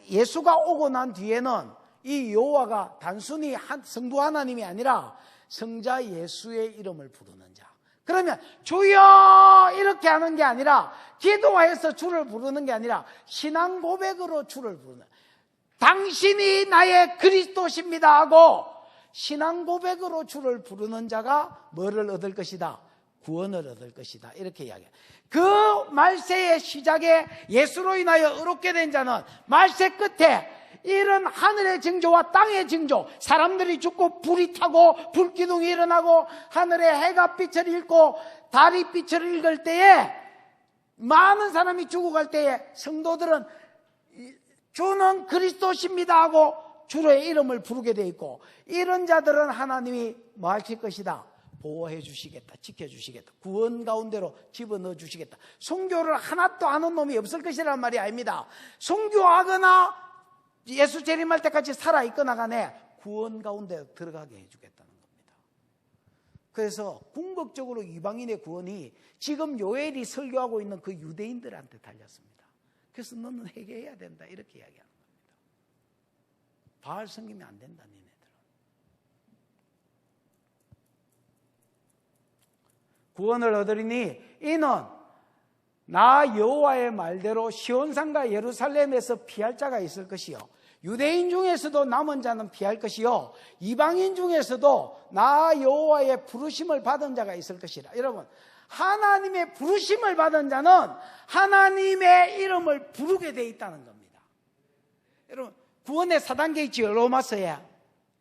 예수가 오고 난 뒤에는 이 여호와가 단순히 성부 하나님이 아니라 성자 예수의 이름을 부르는 자. 그러면 주여 이렇게 하는 게 아니라, 기도해서 주를 부르는 게 아니라 신앙 고백으로 주를 부르는, 당신이 나의 그리스도십니다 하고 신앙 고백으로 주를 부르는 자가 뭐를 얻을 것이다? 구원을 얻을 것이다. 이렇게 이야기해요. 그 말세의 시작에 예수로 인하여 의롭게 된 자는 말세 끝에 이런 하늘의 징조와 땅의 징조, 사람들이 죽고 불이 타고 불기둥이 일어나고 하늘에 해가 빛을 잃고 달이 빛을 잃을 때에, 많은 사람이 죽어갈 때에 성도들은 주는 그리스도십니다 하고 주의 이름을 부르게 돼 있고, 이런 자들은 하나님이 뭐 하실 것이다? 보호해 주시겠다, 지켜주시겠다, 구원 가운데로 집어넣어 주시겠다. 순교를 하나도 아는 놈이 없을 것이란 말이 아닙니다. 순교하거나 예수 재림할 때까지 살아있거나 간에 구원 가운데 들어가게 해주겠다는 겁니다. 그래서 궁극적으로 이방인의 구원이 지금 요엘이 설교하고 있는 그 유대인들한테 달렸습니다. 그래서 너는 회개해야 된다 이렇게 이야기하는 겁니다. 바알 섬기면 안 된다 니네들은. 구원을 얻으리니 이는 나 여호와의 말대로 시온산과 예루살렘에서 피할 자가 있을 것이요 유대인 중에서도 남은 자는 피할 것이요 이방인 중에서도 나 여호와의 부르심을 받은 자가 있을 것이라. 여러분, 하나님의 부르심을 받은 자는 하나님의 이름을 부르게 돼 있다는 겁니다. 여러분, 구원의 4단계 있지요. 로마서에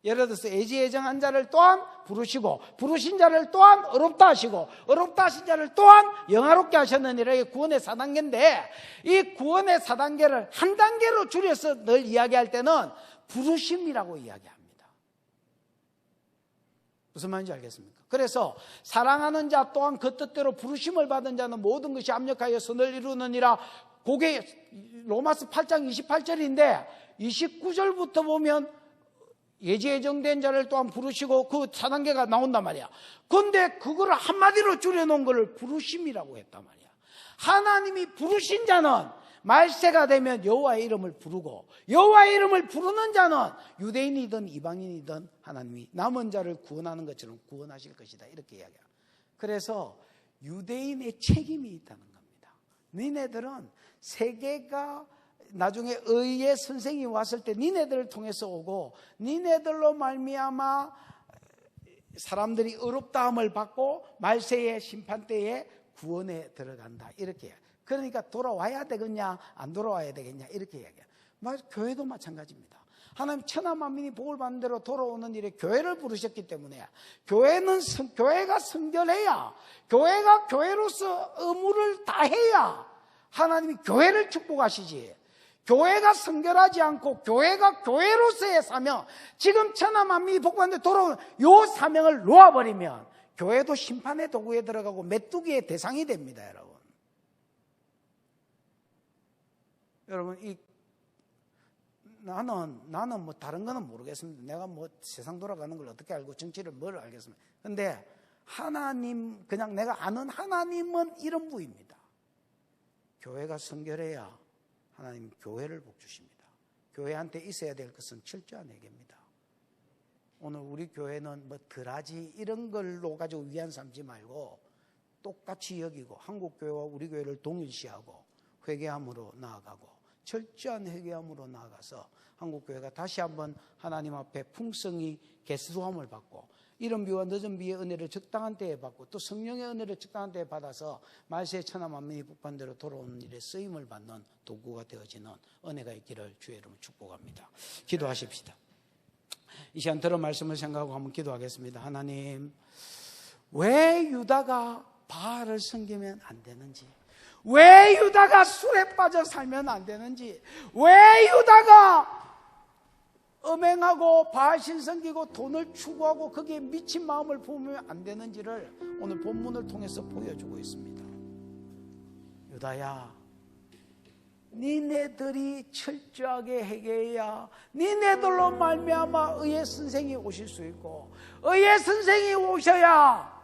예를 들어서 애지애정한 자를 또한 부르시고 부르신 자를 또한 의롭다 하시고 의롭다 하신 자를 또한 영화롭게 하셨느니라. 이게 구원의 4단계인데 이 구원의 4단계를 한 단계로 줄여서 늘 이야기할 때는 부르심이라고 이야기합니다. 무슨 말인지 알겠습니까? 그래서 사랑하는 자 또한 그 뜻대로 부르심을 받은 자는 모든 것이 합력하여 선을 이루느니라. 그게 로마서 8장 28절인데 29절부터 보면 예지예정된 자를 또한 부르시고 그 4단계가 나온단 말이야. 그런데 그걸 한마디로 줄여놓은 걸 부르심이라고 했단 말이야. 하나님이 부르신 자는 말세가 되면 여호와의 이름을 부르고 여호와의 이름을 부르는 자는 유대인이든 이방인이든 하나님이 남은 자를 구원하는 것처럼 구원하실 것이다. 이렇게 이야기해요. 그래서 유대인의 책임이 있다는 겁니다. 니네들은 세계가 나중에 의의 선생이 왔을 때 니네들을 통해서 오고 니네들로 말미암아 사람들이 의롭다함을 받고 말세의 심판대에 구원에 들어간다. 이렇게 해요. 그러니까 돌아와야 되겠냐 안 돌아와야 되겠냐 이렇게 이야기해요. 교회도 마찬가지입니다. 하나님 천하 만민이 복을 받는 대로 돌아오는 일에 교회를 부르셨기 때문에 교회가 성결해야 교회가 교회로서 의무를 다해야 하나님이 교회를 축복하시지. 교회가 성결하지 않고 교회가 교회로서의 사명, 지금 천하 만민이 복받는데 돌아오는 요 사명을 놓아버리면 교회도 심판의 도구에 들어가고 메뚜기의 대상이 됩니다. 여러분, 나는 뭐 다른 거는 모르겠습니다. 내가 뭐 세상 돌아가는 걸 어떻게 알고 정치를 뭘 알겠습니까? 근데 하나님, 그냥 내가 아는 하나님은 이런 부입니다. 교회가 성결해야 하나님 교회를 복주십니다. 교회한테 있어야 될 것은 철저한 회개입니다. 오늘 우리 교회는 뭐 드라지 이런 걸로 가지고 위안 삼지 말고 똑같이 여기고 한국 교회와 우리 교회를 동일시하고 회개함으로 나아가고 철저한 회개함으로 나아가서 한국 교회가 다시 한번 하나님 앞에 풍성히 계수함을 받고 이른 비와 늦은 비의 은혜를 적당한 때에 받고 또 성령의 은혜를 적당한 때에 받아서 말세의 천하 만민이 복받는 대로 돌아오는 일에 쓰임을 받는 도구가 되어지는 은혜가 있기를 주의 이름으로 축복합니다. 기도하십시다. 이 시간 들은 말씀을 생각하고 한번 기도하겠습니다. 하나님, 왜 유다가 바알을 섬기면 안 되는지, 왜 유다가 술에 빠져 살면 안 되는지, 왜 유다가 음행하고 바알신 섬기고 돈을 추구하고 거기에 미친 마음을 품으면 안 되는지를 오늘 본문을 통해서 보여주고 있습니다. 유다야, 니네들이 철저하게 회개해야 니네들로 말미암아 의의 선생이 오실 수 있고 의의 선생이 오셔야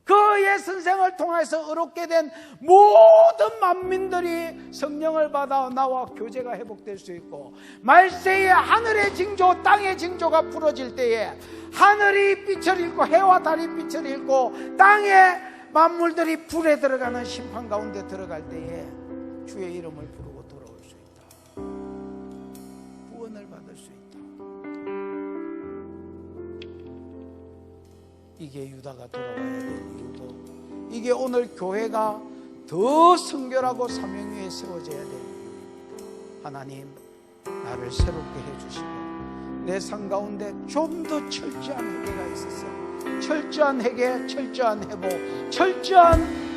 그 의의 선생을 통해서 의롭게 된 모든 만민들이 성령을 받아 나와 교제가 회복될 수 있고 말세에 하늘의 징조 땅의 징조가 풀어질 때에 하늘이 빛을 잃고 해와 달이 빛을 잃고 땅의 만물들이 불에 들어가는 심판 가운데 들어갈 때에 주의 이름을 부르고 돌아올 수 있다. 구원을 받을 수 있다. 이게 유다가 돌아와야 될 이유고 이게 오늘 교회가 더 성결하고 사명 위에 세워져야 될 이유입니다. 하나님, 나를 새롭게 해주시고 내 삶 가운데 좀 더 철저한 회개가 있어서 철저한 회개, 철저한 회복, 철저한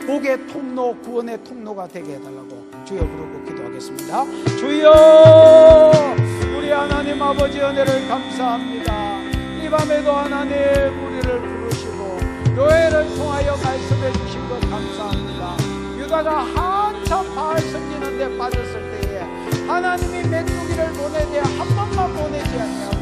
복의 통로, 구원의 통로가 되게 해달라고 주여 부르고 기도하겠습니다. 주여, 우리 하나님 아버지 은혜를 감사합니다. 이 밤에도 하나님 우리를 부르시고 교회를 통하여 말씀해 주신 것 감사합니다. 유다가 한참 바알 섬기는 데 빠졌을 때에 하나님이 메뚜기를 보내되 한 번만 보내지 않냐고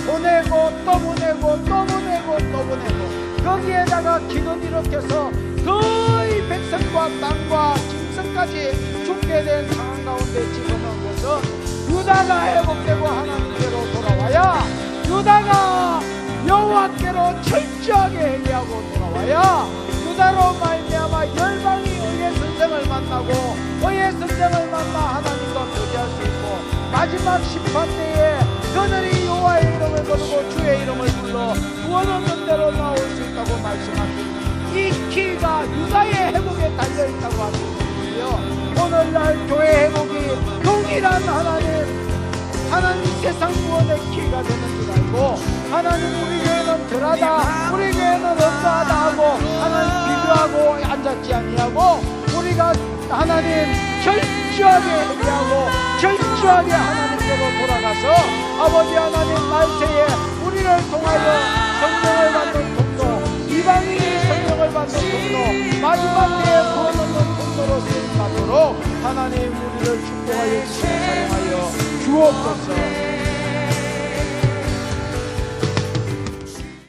보내고 또 보내고 또 보내고 또 보내고 거기에다가 기근 일으켜서 거의 백성과 땅과 짐승까지 죽게 된 상황 가운데 집어넣은 것은 유다가 회복되고 하나님께로 돌아와야 유다가 여호와께로 철저하게 회개하고 돌아와야 유다로 말미암아 열방이 의의 선생을 만나고 의의 선생을 만나 하나님과 교제할 수 있고 마지막 심판대에 그들이 여호와의 이름을 부르고 주의 이름을 불러 구원 얻는 대로 나올 수 있다고 말씀하십니다. 이 키가 유다의 회복에 달려있다고 하시거든요. 오늘날 교회 회복이 동일한 하나님 세상 구원의 키가 되는 줄 알고 하나님 우리 교회는 덜하다 우리 교회는 언더하다 하고 하나님 비교하고 앉았지 아니하고 우리가 하나님 철저하게 회개하고 철저하게 하나님께로 돌아가서 아버지 하나님 말세에 우리를 통하여 성령을 받는 통로 이방인이 성령을 받는 통로 마지막 때에 구원 얻는 통로로 쓰임받도록 하나님 우리를 축복하여 주시고 사용하여 주옵소서.